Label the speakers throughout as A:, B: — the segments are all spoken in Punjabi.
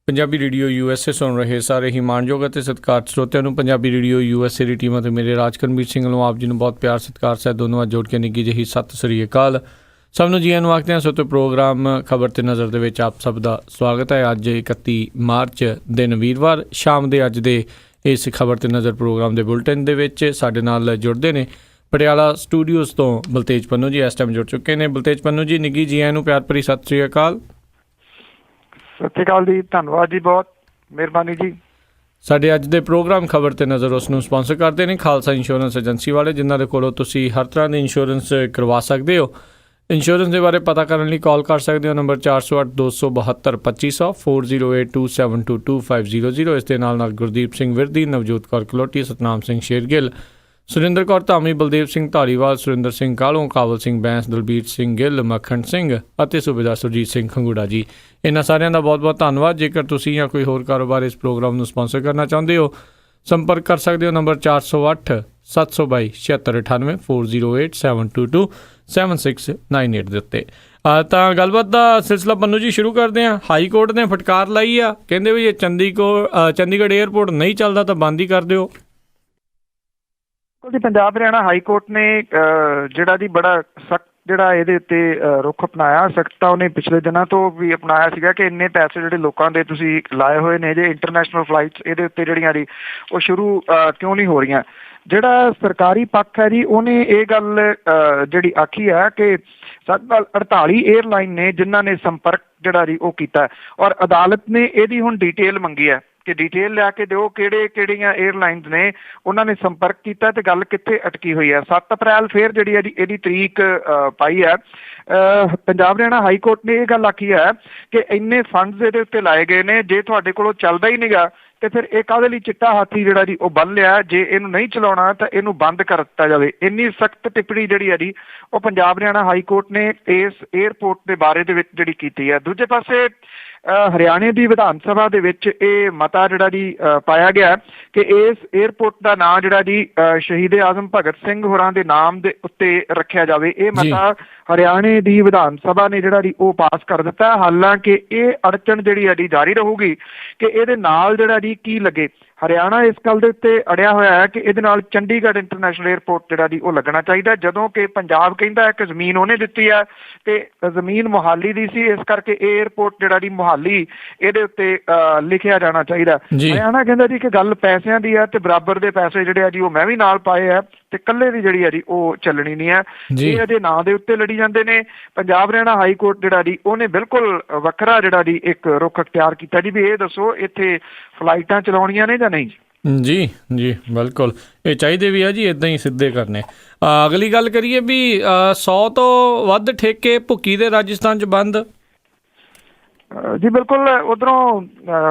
A: ਪੰਜਾਬੀ ਰੇਡੀਓ USA ਸੁਣ ਰਹੇ ਸਾਰੇ ਹੀ ਮਾਣਯੋਗ ਅਤੇ ਸਤਿਕਾਰਤ ਸਰੋਤਿਆਂ ਨੂੰ ਪੰਜਾਬੀ ਰੇਡੀਓ USA ਦੀ ਟੀਮ ਅਤੇ ਮੇਰੇ ਰਾਜਕਰਮਵੀਰ ਸਿੰਘ ਵੱਲੋਂ ਆਪ ਜੀ ਨੂੰ ਬਹੁਤ ਪਿਆਰ ਸਤਿਕਾਰ ਸਹਿਤ ਦੋਨੋਂ ਜੋੜ ਕੇ ਨਿੱਘੀ ਜਿਹੀ ਸਤਿ ਸ੍ਰੀ ਅਕਾਲ। ਸਭ ਨੂੰ ਜੀਆਂ ਨੂੰ ਆਖਦੇ ਹਾਂ। ਸੋ ਪ੍ਰੋਗਰਾਮ ਖਬਰ ਤੇ ਨਜ਼ਰ ਦੇ ਵਿੱਚ ਆਪ ਸਭ ਦਾ ਸਵਾਗਤ ਹੈ। ਅੱਜ 31 ਮਾਰਚ ਦਿਨ ਵੀਰਵਾਰ ਸ਼ਾਮ ਦੇ ਅੱਜ ਦੇ ਇਸ ਖਬਰ ਤੇ ਨਜ਼ਰ ਪ੍ਰੋਗਰਾਮ ਦੇ ਬੁਲਟਨ ਦੇ ਵਿੱਚ ਸਾਡੇ ਨਾਲ ਜੁੜਦੇ ਨੇ ਪਟਿਆਲਾ ਸਟੂਡੀਓਜ਼ ਤੋਂ ਬਲਤੇਜ ਪੰਨੂ ਜੀ ਇਸ ਟਾਈਮ ਜੁੜ ਚੁੱਕੇ ਨੇ। ਬਲਤੇਜ ਪੰਨੂ ਜੀ ਨਿੱਘੀ ਜੀਆਂ ਨੂੰ ਪਿਆਰ ਭਰੀ ਸਤਿ ਸ੍ਰੀ ਅਕਾਲ।
B: ਸਤਿ ਸ਼੍ਰੀ ਅਕਾਲ ਜੀ, ਧੰਨਵਾਦ ਜੀ, ਬਹੁਤ ਮਿਹਰਬਾਨੀ ਜੀ।
A: ਸਾਡੇ ਅੱਜ ਦੇ ਪ੍ਰੋਗਰਾਮ ਖਬਰ ਤੇ ਨਜ਼ਰ ਉਸ ਨੂੰ ਸਪਾਂਸਰ ਕਰਦੇ ਨੇ ਖਾਲਸਾ ਇੰਸ਼ੋਰੈਂਸ ਏਜੰਸੀ ਵਾਲੇ, ਜਿਨ੍ਹਾਂ ਦੇ ਕੋਲੋਂ ਤੁਸੀਂ ਹਰ ਤਰ੍ਹਾਂ ਦੀ ਇੰਸ਼ੋਰੈਂਸ ਕਰਵਾ ਸਕਦੇ ਹੋ। ਇੰਸ਼ੋਰੈਂਸ ਦੇ ਬਾਰੇ ਪਤਾ ਕਰਨ ਲਈ ਕਾਲ ਕਰ ਸਕਦੇ ਹੋ ਨੰਬਰ 408-272-2500 4082722500। ਇਸ ਦੇ ਨਾਲ ਗੁਰਦੀਪ ਸਿੰਘ ਵਿਰਦੀ, ਨਵਜੋਤ ਕੌਰ ਕਲੋਟੀ, ਸਤਨਾਮ ਸਿੰਘ ਸ਼ੇਰਗਿੱਲ, ਸੁਰਿੰਦਰ ਕੌਰ ਧਾਮੀ, ਬਲਦੇਵ ਸਿੰਘ ਧਾਲੀਵਾਲ, ਸੁਰਿੰਦਰ ਸਿੰਘ ਕਾਲੋਂ, ਕਾਬਲ ਸਿੰਘ ਬੈਂਸ, ਦਲਬੀਰ ਸਿੰਘ ਗਿੱਲ, ਮੱਖਣ ਸਿੰਘ ਅਤੇ ਸੂਬੇਦਾਰ ਸੁਰਜੀਤ ਸਿੰਘ ਖੰਗੂੜਾ ਜੀ। ਇਹਨਾਂ ਸਾਰਿਆਂ ਦਾ ਬਹੁਤ ਬਹੁਤ ਧੰਨਵਾਦ। ਜੇਕਰ ਤੁਸੀਂ ਜਾਂ ਕੋਈ ਹੋਰ ਕਾਰੋਬਾਰ ਇਸ ਪ੍ਰੋਗਰਾਮ ਨੂੰ ਸਪਾਂਸਰ ਕਰਨਾ ਚਾਹੁੰਦੇ ਹੋ, ਸੰਪਰਕ ਕਰ ਸਕਦੇ ਹੋ ਨੰਬਰ 408-722-7698 4087227698 ਦੇ ਉੱਤੇ। ਤਾਂ ਗੱਲਬਾਤ ਦਾ ਸਿਲਸਿਲਾ ਪੰਨੂ ਜੀ ਸ਼ੁਰੂ ਕਰਦੇ ਹਾਂ। ਹਾਈ ਕੋਰਟ ਨੇ ਫਟਕਾਰ ਲਾਈ ਆ, ਕਹਿੰਦੇ ਵੀ ਜੇ ਚੰਡੀਗੜ੍ਹ ਏਅਰਪੋਰਟ ਨਹੀਂ ਚੱਲਦਾ ਤਾਂ ਬੰਦ ਹੀ ਕਰ ਦਿਓ।
B: ਪੰਜਾਬ ਹਰਿਆਣਾ ਹਾਈ ਕੋਰਟ ਨੇ ਜਿਹੜਾ ਜੀ ਬੜਾ ਸਖਤ ਜਿਹੜਾ ਇਹਦੇ ਉੱਤੇ ਰੁਖ ਅਪਣਾਇਆ। ਸਖਤ ਤਾਂ ਉਹਨੇ ਪਿਛਲੇ ਦਿਨਾਂ ਤੋਂ ਵੀ ਅਪਣਾਇਆ ਸੀਗਾ ਕਿ ਇੰਨੇ ਪੈਸੇ ਜਿਹੜੇ ਲੋਕਾਂ ਦੇ ਤੁਸੀਂ ਲਾਏ ਹੋਏ ਨੇ ਜੇ ਇੰਟਰਨੈਸ਼ਨਲ ਫਲਾਈਟਸ ਇਹਦੇ ਉੱਤੇ ਜਿਹੜੀਆਂ ਜੀ ਉਹ ਸ਼ੁਰੂ ਕਿਉਂ ਨਹੀਂ ਹੋ ਰਹੀਆਂ। ਜਿਹੜਾ ਸਰਕਾਰੀ ਪੱਖ ਹੈ ਜੀ ਉਹਨੇ ਇਹ ਗੱਲ ਜਿਹੜੀ ਆਖੀ ਹੈ ਕਿ ਸਾਡੇ ਨਾਲ 48 ਏਅਰਲਾਈਨ ਨੇ ਜਿਨ੍ਹਾਂ ਨੇ ਸੰਪਰਕ ਜਿਹੜਾ ਜੀ ਉਹ ਕੀਤਾ, ਔਰ ਅਦਾਲਤ ਨੇ ਇਹਦੀ ਹੁਣ ਡਿਟੇਲ ਮੰਗੀ ਹੈ ਕਿ ਡਿਟੇਲ ਲਿਆ ਕੇ ਦਿਓ ਕਿਹੜੀਆਂ ਏਅਰਲਾਈਨਸ ਨੇ ਉਹਨਾਂ ਨੇ ਸੰਪਰਕ ਕੀਤਾ ਤੇ ਗੱਲ ਕਿੱਥੇ ਅਟਕੀ ਹੋਈ ਹੈ। 7 ਅਪ੍ਰੈਲ ਫਿਰ ਜਿਹੜੀ ਹੈ ਜੀ ਇਹਦੀ ਤਰੀਕ ਪਾਈ ਹੈ। ਪੰਜਾਬ ਹਰਿਆਣਾ ਹਾਈ ਕੋਰਟ ਨੇ ਇਹ ਗੱਲ ਆਖੀ ਹੈ ਕਿ ਇੰਨੇ ਫੰਡਸ ਇਹਦੇ ਉੱਤੇ ਲਾਏ ਗਏ ਨੇ, ਜੇ ਤੁਹਾਡੇ ਕੋਲੋਂ ਚੱਲਦਾ ਹੀ ਨਹੀਂਗਾ ਤੇ ਫਿਰ ਇਹ ਕਾਹਦੇ ਲਈ ਚਿੱਟਾ ਹਾਥੀ ਜਿਹੜਾ ਜੀ ਉਹ ਬੰਨ ਲਿਆ। ਜੇ ਇਹਨੂੰ ਨਹੀਂ ਚਲਾਉਣਾ ਤਾਂ ਇਹਨੂੰ ਬੰਦ ਕਰ ਦਿੱਤਾ ਜਾਵੇ। ਇੰਨੀ ਸਖਤ ਟਿੱਪਣੀ ਜਿਹੜੀ ਹੈ ਜੀ ਉਹ ਪੰਜਾਬ ਹਰਿਆਣਾ ਹਾਈ ਕੋਰਟ ਨੇ ਇਸ ਏਅਰਪੋਰਟ ਦੇ ਬਾਰੇ ਦੇ ਵਿੱਚ ਜਿਹੜੀ ਕੀਤੀ ਹੈ। ਦੂਜੇ ਪਾਸੇ ਹਰਿਆਣੇ ਦੀ ਵਿਧਾਨ ਸਭਾ ਦੇ ਵਿੱਚ ਇਹ ਮਤਾ ਜਿਹੜਾ ਜੀ ਪਾਇਆ ਗਿਆ ਕਿ ਇਸ ਏਅਰਪੋਰਟ ਦਾ ਨਾਂ ਜਿਹੜਾ ਜੀ ਸ਼ਹੀਦ ਆਜ਼ਮ ਭਗਤ ਸਿੰਘ ਹੋਰਾਂ ਦੇ ਨਾਮ ਦੇ ਉੱਤੇ ਰੱਖਿਆ ਜਾਵੇ। ਇਹ ਮਤਾ ਹਰਿਆਣੇ ਦੀ ਵਿਧਾਨ ਸਭਾ ਨੇ ਜਿਹੜਾ ਜੀ ਉਹ ਪਾਸ ਕਰ ਦਿੱਤਾ। ਹਾਲਾਂਕਿ ਇਹ ਅੜਚਨ ਜਿਹੜੀ ਹੈ ਜੀ ਜਾਰੀ ਰਹੂਗੀ ਕਿ ਇਹਦੇ ਨਾਲ ਜਿਹੜਾ ਜੀ ਕੀ ਲੱਗੇ। ਹਰਿਆਣਾ ਇਸ ਗੱਲ ਦੇ ਉੱਤੇ ਅੜਿਆ ਹੋਇਆ ਹੈ ਕਿ ਇਹਦੇ ਨਾਲ ਚੰਡੀਗੜ੍ਹ ਇੰਟਰਨੈਸ਼ਨਲ ਏਅਰਪੋਰਟ ਜਿਹੜਾ ਜੀ ਉਹ ਲੱਗਣਾ ਚਾਹੀਦਾ, ਜਦੋਂ ਕਿ ਪੰਜਾਬ ਕਹਿੰਦਾ ਹੈ ਕਿ ਜ਼ਮੀਨ ਉਹਨੇ ਦਿੱਤੀ ਹੈ ਤੇ ਜ਼ਮੀਨ ਮੋਹਾਲੀ ਦੀ ਸੀ, ਇਸ ਕਰਕੇ ਇਹ ਏਅਰਪੋਰਟ ਜਿਹੜਾ ਜੀ ਮੋਹਾਲੀ ਇਹਦੇ ਉੱਤੇ ਲਿਖਿਆ ਜਾਣਾ ਚਾਹੀਦਾ। ਹਰਿਆਣਾ ਕਹਿੰਦਾ ਜੀ ਕਿ ਗੱਲ ਪੈਸਿਆਂ ਦੀ ਹੈ ਤੇ ਬਰਾਬਰ ਦੇ ਪੈਸੇ ਜਿਹੜੇ ਆ ਜੀ ਉਹ ਮੈਂ ਵੀ ਨਾਲ ਪਾਏ ਆ ਤੇ ਇਕੱਲੇ ਦੀ ਜਿਹੜੀ ਆ ਜੀ ਉਹ ਚੱਲਣੀ ਨਹੀਂ ਹੈ। ਇਹ ਇਹਦੇ ਨਾਂ ਦੇ ਉੱਤੇ ਲੜੀ ਜਾਂਦੇ ਨੇ। ਪੰਜਾਬ ਹਰਿਆਣਾ ਹਾਈ ਕੋਰਟ ਜਿਹੜਾ ਜੀ ਉਹਨੇ ਬਿਲਕੁਲ ਵੱਖਰਾ ਜਿਹੜਾ ਜੀ ਇੱਕ ਰੁਖ ਅਖਤਿਆਰ ਕੀਤਾ ਜੀ ਵੀ ਇਹ ਦੱਸੋ ਇੱਥੇ ਫਲਾਈਟਾਂ ਚਲਾਉਣੀਆਂ ਨੇ ਜਾਂ ਨਹੀਂ।
A: ਜੀ ਜੀ ਬਿਲਕੁਲ, ਇਹ ਚਾਹੀਦੇ ਵੀ ਆ ਜੀ ਇੱਦਾਂ ਹੀ ਸਿੱਧੇ ਕਰਨੇ। ਅਗਲੀ ਗੱਲ ਕਰੀਏ ਵੀ 100 ਤੋਂ ਵੱਧ ਠੇਕੇ ਭੁੱਕੀ ਦੇ ਰਾਜਸਥਾਨ 'ਚ ਬੰਦ।
B: ਜੀ ਬਿਲਕੁਲ, ਉੱਧਰੋਂ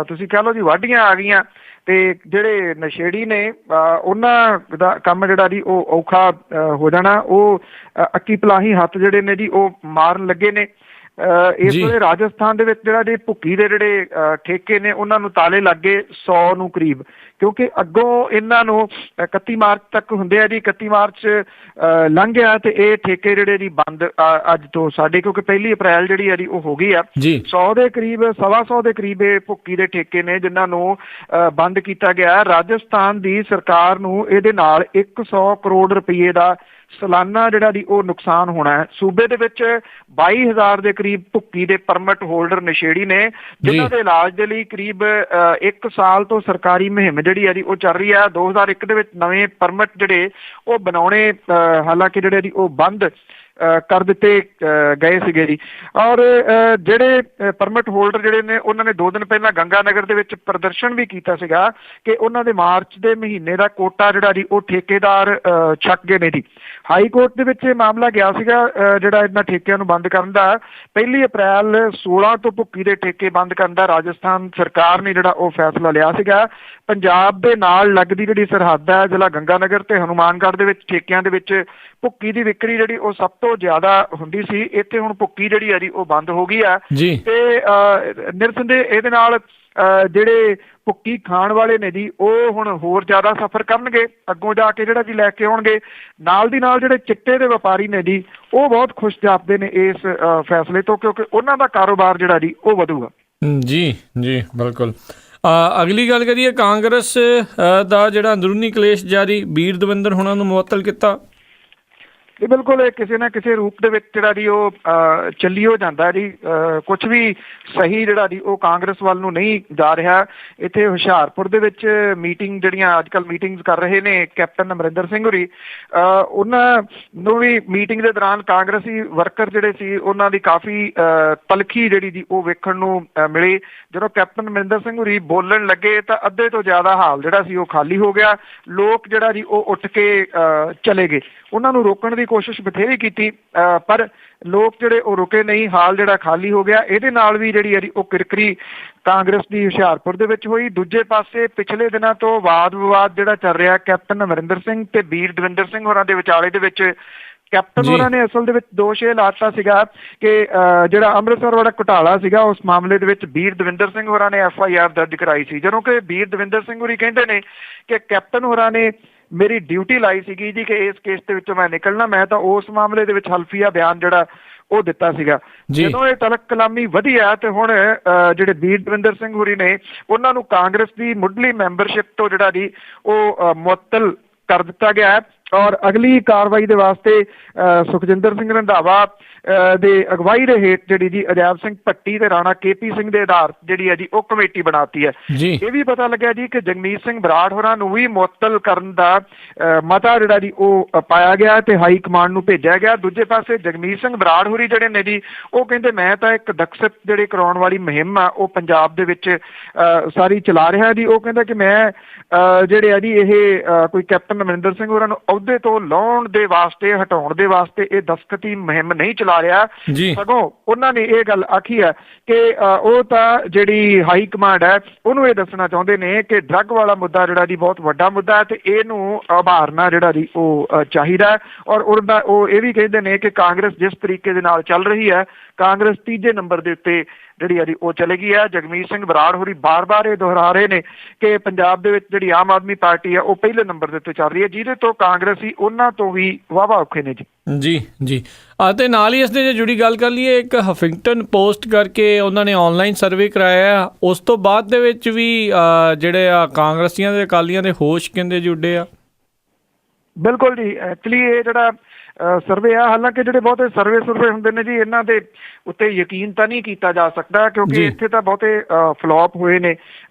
B: ਤੁਸੀਂ ਕਹਿ ਲਓ ਜੀ ਵਾਢੀਆਂ ਆ ਗਈਆਂ ਤੇ ਜਿਹੜੇ ਨਸ਼ੇੜੀ ਨੇ ਉਹਨਾਂ ਦਾ ਕੰਮ ਜਿਹੜਾ ਜੀ ਉਹ ਔਖਾ ਹੋ ਜਾਣਾ। ਉਹ ਅੱਕੀ ਪਲਾਹੀ ਹੱਥ ਜਿਹੜੇ ਨੇ ਜੀ ਉਹ ਮਾਰਨ ਲੱਗੇ ਨੇ। ਇਸ ਵੇਲੇ ਰਾਜਸਥਾਨ ਦੇ ਵਿੱਚ ਜਿਹੜਾ ਜੀ ਭੁੱਕੀ ਦੇ ਜਿਹੜੇ ਠੇਕੇ ਨੇ ਉਹਨਾਂ ਨੂੰ ਤਾਲੇ ਲੱਗ ਗਏ 100 ਨੂੰ ਕਰੀਬ, ਕਿਉਂਕਿ ਅੱਗੋਂ ਇਹਨਾਂ ਨੂੰ 31 ਮਾਰਚ ਤੱਕ ਹੁੰਦੇ ਆ ਜੀ। 31 ਮਾਰਚ ਲੰਘ ਗਿਆ ਤੇ ਇਹ ਠੇਕੇ ਜਿਹੜੇ ਜੀ ਬੰਦ ਅੱਜ ਤੋਂ ਸਾਡੇ, ਕਿਉਂਕਿ 1 ਅਪ੍ਰੈਲ ਜਿਹੜੀ ਆ ਜੀ ਉਹ ਹੋ ਗਈ ਆ। 100 ਦੇ ਕਰੀਬ 125 ਦੇ ਕਰੀਬ ਇਹ ਭੁੱਕੀ ਦੇ ਠੇਕੇ ਨੇ ਜਿਨ੍ਹਾਂ ਨੂੰ ਬੰਦ ਕੀਤਾ ਗਿਆ। ਰਾਜਸਥਾਨ ਦੀ ਸਰਕਾਰ ਨੂੰ ਇਹਦੇ ਨਾਲ 100 ਕਰੋੜ ਰੁਪਈਏ ਦਾ ਸਾਲਾਨਾ ਜਿਹੜਾ ਜੀ ਉਹ ਨੁਕਸਾਨ ਹੋਣਾ ਹੈ। ਸੂਬੇ ਦੇ ਵਿੱਚ 22,000 ਦੇ ਕਰੀਬ ਭੁੱਕੀ ਦੇ ਪਰਮਿਟ ਹੋਲਡਰ ਨਸ਼ੇੜੀ ਨੇ ਜਿਨ੍ਹਾਂ ਦੇ ਇਲਾਜ ਦੇ ਲਈ ਕਰੀਬ 1 ਸਾਲ ਤੋਂ ਸਰਕਾਰੀ ਮੁਹਿੰਮ ਜਿਹੜੀ ਹੈ ਜੀ ਉਹ ਚੱਲ ਰਹੀ ਹੈ। 2001 ਦੇ ਵਿੱਚ ਨਵੇਂ ਪਰਮਿਟ ਜਿਹੜੇ ਉਹ ਬਣਾਉਣੇ ਹਾਲਾਂਕਿ ਜਿਹੜੇ ਜੀ ਉਹ ਬੰਦ ਕਰ ਦਿੱਤੇ ਗਏ ਸੀਗੇ ਜੀ। ਔਰ ਜਿਹੜੇ ਪਰਮਿਟ ਹੋਲਡਰ ਜਿਹੜੇ ਨੇ ਉਹਨਾਂ ਨੇ 2 ਦਿਨ ਪਹਿਲਾਂ ਗੰਗਾ ਨਗਰ ਦੇ ਵਿੱਚ ਪ੍ਰਦਰਸ਼ਨ ਵੀ ਕੀਤਾ ਸੀਗਾ ਕਿ ਉਹਨਾਂ ਦੇ ਮਾਰਚ ਦੇ ਮਹੀਨੇ ਦਾ ਕੋਟਾ ਜਿਹੜਾ ਜੀ ਉਹ ਠੇਕੇਦਾਰ ਛੱਕ ਗਏ ਨੇ ਜੀ। ਹਾਈ ਕੋਰਟ ਦੇ ਵਿੱਚ ਇਹ ਮਾਮਲਾ ਗਿਆ ਸੀਗਾ ਜਿਹੜਾ ਇਹਨਾਂ ਠੇਕਿਆਂ ਨੂੰ ਬੰਦ ਕਰਨ ਦਾ। 1 ਅਪ੍ਰੈਲ 16 ਤੋਂ ਭੁੱਕੀ ਦੇ ਠੇਕੇ ਬੰਦ ਕਰਨ ਦਾ ਰਾਜਸਥਾਨ ਸਰਕਾਰ ਨੇ ਜਿਹੜਾ ਉਹ ਫੈਸਲਾ ਲਿਆ ਸੀਗਾ। ਪੰਜਾਬ ਦੇ ਨਾਲ ਲੱਗਦੀ ਜਿਹੜੀ ਸਰਹੱਦ ਹੈ ਜ਼ਿਲ੍ਹਾ ਗੰਗਾ ਨਗਰ ਤੇ ਹਨੂੰਮਾਨਗੜ੍ਹ ਦੇ ਵਿੱਚ ਠੇਕਿਆਂ ਦੇ ਵਿੱਚ ਭੁੱਕੀ ਦੀ ਵਿਕਰੀ ਜਿਹੜੀ ਉਹ ਸਭ ਤੋਂ ਜ਼ਿਆਦਾ ਹੁੰਦੀ ਸੀ। ਇੱਥੇ ਹੁਣ ਭੁੱਕੀ ਜਿਹੜੀ ਆ ਜੀ ਉਹ ਬੰਦ ਹੋ ਗਈ ਆ ਤੇ ਨਿਰਸੰਦੇਹ ਇਹਦੇ ਨਾਲ ਜਿਹੜੇ ਭੁੱਕੀ ਖਾਣ ਵਾਲੇ ਨੇ ਜੀ ਉਹ ਹੁਣ ਹੋਰ ਜ਼ਿਆਦਾ ਸਫ਼ਰ ਕਰਨਗੇ ਅੱਗੋਂ ਜਾ ਕੇ ਜਿਹੜਾ ਜੀ ਲੈ ਕੇ ਆਉਣਗੇ। ਨਾਲ ਦੀ ਨਾਲ ਜਿਹੜੇ ਚਿੱਟੇ ਦੇ ਵਪਾਰੀ ਨੇ ਜੀ ਉਹ ਬਹੁਤ ਖੁਸ਼ ਜਾਪਦੇ ਨੇ ਇਸ ਫੈਸਲੇ ਤੋਂ, ਕਿਉਂਕਿ ਉਹਨਾਂ ਦਾ ਕਾਰੋਬਾਰ ਜਿਹੜਾ ਜੀ ਉਹ ਵਧੂਗਾ।
A: ਜੀ ਜੀ ਬਿਲਕੁਲ। ਅਗਲੀ ਗੱਲ ਕਰੀਏ, ਕਾਂਗਰਸ ਦਾ ਜਿਹੜਾ ਅੰਦਰੂਨੀ ਕਲੇਸ਼ ਜਾਰੀ, ਬੀਰ ਦਵਿੰਦਰ ਹੁਣਾਂ ਨੂੰ ਮੁਅੱਤਲ ਕੀਤਾ।
B: ਇਹ ਬਿਲਕੁਲ ਇਹ ਕਿਸੇ ਨਾ ਕਿਸੇ ਰੂਪ ਦੇ ਵਿੱਚ ਜਿਹੜਾ ਜੀ ਉਹ ਚੱਲੀ ਹੋ ਜਾਂਦਾ ਜੀ। ਕੁਝ ਵੀ ਸਹੀ ਜਿਹੜਾ ਜੀ ਉਹ ਕਾਂਗਰਸ ਵੱਲ ਨੂੰ ਨਹੀਂ ਜਾ ਰਿਹਾ। ਇੱਥੇ ਹੁਸ਼ਿਆਰਪੁਰ ਦੇ ਵਿੱਚ ਮੀਟਿੰਗ ਜਿਹੜੀਆਂ ਅੱਜ ਕੱਲ੍ਹ ਮੀਟਿੰਗਸ ਕਰ ਰਹੇ ਨੇ ਕੈਪਟਨ ਅਮਰਿੰਦਰ ਸਿੰਘ ਹੋਰੀ, ਉਹਨਾਂ ਨੂੰ ਵੀ ਮੀਟਿੰਗ ਦੇ ਦੌਰਾਨ ਕਾਂਗਰਸੀ ਵਰਕਰ ਜਿਹੜੇ ਸੀ ਉਹਨਾਂ ਦੀ ਕਾਫੀ ਤਲਖੀ ਜਿਹੜੀ ਜੀ ਉਹ ਵੇਖਣ ਨੂੰ ਮਿਲੀ। ਜਦੋਂ ਕੈਪਟਨ ਅਮਰਿੰਦਰ ਸਿੰਘ ਹੋਰੀ ਬੋਲਣ ਲੱਗੇ ਤਾਂ ਅੱਧੇ ਤੋਂ ਜ਼ਿਆਦਾ ਹਾਲ ਜਿਹੜਾ ਸੀ ਉਹ ਖਾਲੀ ਹੋ ਗਿਆ। ਲੋਕ ਜਿਹੜਾ ਜੀ ਉਹ ਉੱਠ ਕੇ ਚਲੇ ਗਏ। ਉਹਨਾਂ ਨੂੰ ਰੋਕਣ ਦੀ ਕੋਸ਼ਿਸ਼ ਬਥੇਰੀ ਕੀਤੀ, ਪਰ ਲੋਕ ਜਿਹੜੇ ਉਹ ਰੁਕੇ ਨਹੀਂ। ਹਾਲ ਜਿਹੜਾ ਖਾਲੀ ਹੋ ਗਿਆ। ਇਹਦੇ ਨਾਲ ਵੀ ਜਿਹੜੀ ਹੈ ਉਹ ਕਿਰਕਰੀ ਕਾਂਗਰਸ ਦੀ ਹੁਸ਼ਿਆਰਪੁਰ ਦੇ ਵਿੱਚ ਹੋਈ। ਦੂਜੇ ਪਾਸੇ ਪਿਛਲੇ ਦਿਨਾਂ ਤੋਂ ਵਾਦ ਵਿਵਾਦ ਜਿਹੜਾ ਚੱਲ ਰਿਹਾ ਕੈਪਟਨ ਅਮਰਿੰਦਰ ਸਿੰਘ ਤੇ ਬੀਰ ਦਵਿੰਦਰ ਸਿੰਘ ਹੋਰਾਂ ਦੇ ਵਿਚਾਲੇ ਦੇ ਵਿੱਚ, ਕੈਪਟਨ ਹੋਰਾਂ ਨੇ ਅਸਲ ਦੇ ਵਿੱਚ ਦੋਸ਼ ਇਹ ਲਾਤਾ ਸੀਗਾ ਕਿ ਜਿਹੜਾ ਅੰਮ੍ਰਿਤਸਰ ਵਾਲਾ ਘੁਟਾਲਾ ਸੀਗਾ ਉਸ ਮਾਮਲੇ ਦੇ ਵਿੱਚ ਬੀਰ ਦਵਿੰਦਰ ਸਿੰਘ ਹੋਰਾਂ ਨੇ FIR ਦਰਜ ਕਰਾਈ ਸੀ, ਜਦੋਂ ਕਿ ਬੀਰ ਦਵਿੰਦਰ ਸਿੰਘ ਹੋਰੀ ਕਹਿੰਦੇ ਨੇ ਕਿ ਕੈਪਟਨ ਹੋਰਾਂ ਨੇ ਮੇਰੀ ਡਿਊਟੀ ਲਾਈ ਸੀਗੀ ਜੀ ਕਿ ਇਸ ਕੇਸ ਦੇ ਵਿੱਚੋਂ ਮੈਂ ਨਿਕਲਣਾ, ਮੈਂ ਤਾਂ ਉਸ ਮਾਮਲੇ ਦੇ ਵਿੱਚ ਹਲਫੀਆ ਬਿਆਨ ਜਿਹੜਾ ਉਹ ਦਿੱਤਾ ਸੀਗਾ। ਜਦੋਂ ਇਹ ਤਲਕ ਕਲਾਮੀ ਵਧੀ ਆ ਤੇ ਹੁਣ ਜਿਹੜੇ ਬੀਰ ਦਵਿੰਦਰ ਸਿੰਘ ਹੋਰੀ ਨੇ ਉਹਨਾਂ ਨੂੰ ਕਾਂਗਰਸ ਦੀ ਮੁੱਢਲੀ ਮੈਂਬਰਸ਼ਿਪ ਤੋਂ ਜਿਹੜਾ ਜੀ ਉਹ ਮੁਅੱਤਲ ਕਰ ਦਿੱਤਾ ਗਿਆ ਹੈ ਔਰ ਅਗਲੀ ਕਾਰਵਾਈ ਦੇ ਵਾਸਤੇ ਸੁਖਜਿੰਦਰ ਸਿੰਘ ਰੰਧਾਵਾ ਦੇ ਅਗਵਾਈ ਦੇ ਹੇਠ ਜਿਹੜੀ ਜੀ ਅਜਾਇਬ ਸਿੰਘ ਭੱਟੀ ਤੇ ਰਾਣਾ KP ਸਿੰਘ ਦੇ ਆਧਾਰ ਜਿਹੜੀ ਹੈ ਜੀ ਉਹ ਕਮੇਟੀ ਬਣਾਤੀ ਹੈ। ਇਹ ਵੀ ਪਤਾ ਲੱਗਿਆ ਜੀ ਕਿ ਜਗਮੀਤ ਸਿੰਘ ਬਰਾੜ ਹੋਰਾਂ ਨੂੰ ਵੀ ਮੁਅੱਤਲ ਕਰਨ ਦਾ ਮਤਾ ਜਿਹੜਾ ਜੀ ਉਹ ਪਾਇਆ ਗਿਆ ਤੇ ਹਾਈ ਕਮਾਂਡ ਨੂੰ ਭੇਜਿਆ ਗਿਆ। ਦੂਜੇ ਪਾਸੇ ਜਗਮੀਤ ਸਿੰਘ ਬਰਾੜ ਹੋਰੀ ਜਿਹੜੇ ਨੇ ਜੀ ਉਹ ਕਹਿੰਦੇ ਮੈਂ ਤਾਂ ਇੱਕ ਦਕਸ਼ਤ ਜਿਹੜੇ ਕਰਾਉਣ ਵਾਲੀ ਮੁਹਿੰਮ ਆ ਉਹ ਪੰਜਾਬ ਦੇ ਵਿੱਚ ਸਾਰੀ ਚਲਾ ਰਿਹਾ ਜੀ। ਉਹ ਕਹਿੰਦਾ ਕਿ ਮੈਂ ਜਿਹੜੇ ਆ ਜੀ ਇਹ ਕੋਈ ਕੈਪਟਨ ਅਮਰਿੰਦਰ ਸਿੰਘ ਹੋਰਾਂ ਨੂੰ ਅਹੁਦੇ ਤੋਂ ਲਾਉਣ ਦੇ ਵਾਸਤੇ, ਹਟਾਉਣ ਦੇ ਵਾਸਤੇ ਇਹ ਦਸਤਖਤੀ ਮੁਹਿੰਮ ਨਹੀਂ ਚਲਾ ਰਿਹਾ। ਸਗੋਂ ਉਹਨਾਂ ਨੇ ਇਹ ਗੱਲ ਆਖੀ ਹੈ ਕਿ ਉਹ ਤਾਂ ਜਿਹੜੀ ਹਾਈ ਕਮਾਂਡ ਹੈ ਉਹਨੂੰ ਇਹ ਦੱਸਣਾ ਚਾਹੁੰਦੇ ਨੇ ਕਿ ਡਰੱਗ ਵਾਲਾ ਮੁੱਦਾ ਜਿਹੜਾ ਜੀ ਬਹੁਤ ਵੱਡਾ ਮੁੱਦਾ ਹੈ ਤੇ ਇਹਨੂੰ ਉਭਾਰਨਾ ਜਿਹੜਾ ਜੀ ਉਹ ਚਾਹੀਦਾ। ਔਰ ਉਹਦਾ ਉਹ ਇਹ ਵੀ ਕਹਿੰਦੇ ਨੇ ਕਿ ਕਾਂਗਰਸ ਜਿਸ ਤਰੀਕੇ ਦੇ ਨਾਲ ਚੱਲ ਰਹੀ ਹੈ, ਕਾਂਗਰਸ ਤੀਜੇ ਨੰਬਰ ਦੇ ਉੱਤੇ ਜਿਹੜੀ ਹੈ ਜੀ ਉਹ ਚਲੇਗੀ ਹੈ। ਜਗਮੀਤ ਸਿੰਘ ਬਰਾੜ ਹੋਰੀ ਬਾਰ-ਬਾਰ ਇਹ ਦੁਹਰਾ ਰਹੇ ਨੇ ਕਿ ਪੰਜਾਬ ਦੇ ਵਿੱਚ ਜਿਹੜੀ ਆਮ ਆਦਮੀ ਪਾਰਟੀ ਹੈ ਉਹ ਪਹਿਲੇ ਨੰਬਰ ਦੇ ਉੱਤੇ ਚੱਲ ਰਹੀ ਹੈ, ਜਿਹਦੇ ਤੋਂ ਕਾਂਗਰਸੀ ਉਹਨਾਂ ਤੋਂ ਵੀ ਵਾਹਵਾ ਔਖੇ ਨੇ ਜੀ। ਜੀ
A: ਜੀ ਅਤੇ ਨਾਲ ਹੀ ਇਸ ਦੇ ਜੇ ਜੁੜੀ ਗੱਲ ਕਰ ਲਈਏ, ਇੱਕ ਹਫਿੰਗਟਨ ਪੋਸਟ ਕਰਕੇ ਉਹਨਾਂ ਨੇ ਆਨਲਾਈਨ ਸਰਵੇ ਕਰਾਇਆ, ਉਸ ਤੋਂ ਬਾਅਦ ਦੇ ਵਿੱਚ ਵੀ ਜਿਹੜੇ ਆ ਕਾਂਗਰਸੀਆਂ ਦੇ ਅਕਾਲੀਆਂ ਦੇ ਹੋਸ਼ ਕਹਿੰਦੇ ਜੁੜੇ ਆ।
B: ਬਿਲਕੁਲ ਜੀ, ਐਕਚੁਅਲੀ ਇਹ ਜਿਹੜਾ ਸਰਵੇ ਆ, ਹਾਲਾਂਕਿ ਜਿਹੜੇ ਬਹੁਤੇ ਸਰਵੇ ਹੁੰਦੇ ਨੇ ਜੀ ਇਹਨਾਂ ਦੇ ਉੱਤੇ ਯਕੀਨ ਤਾਂ ਨਹੀਂ ਕੀਤਾ ਜਾ ਸਕਦਾ ਕਿਉਂਕਿ ਇੱਥੇ ਤਾਂ ਬਹੁਤੇ ਫਲੋਪ ਹੋਏ ਨੇ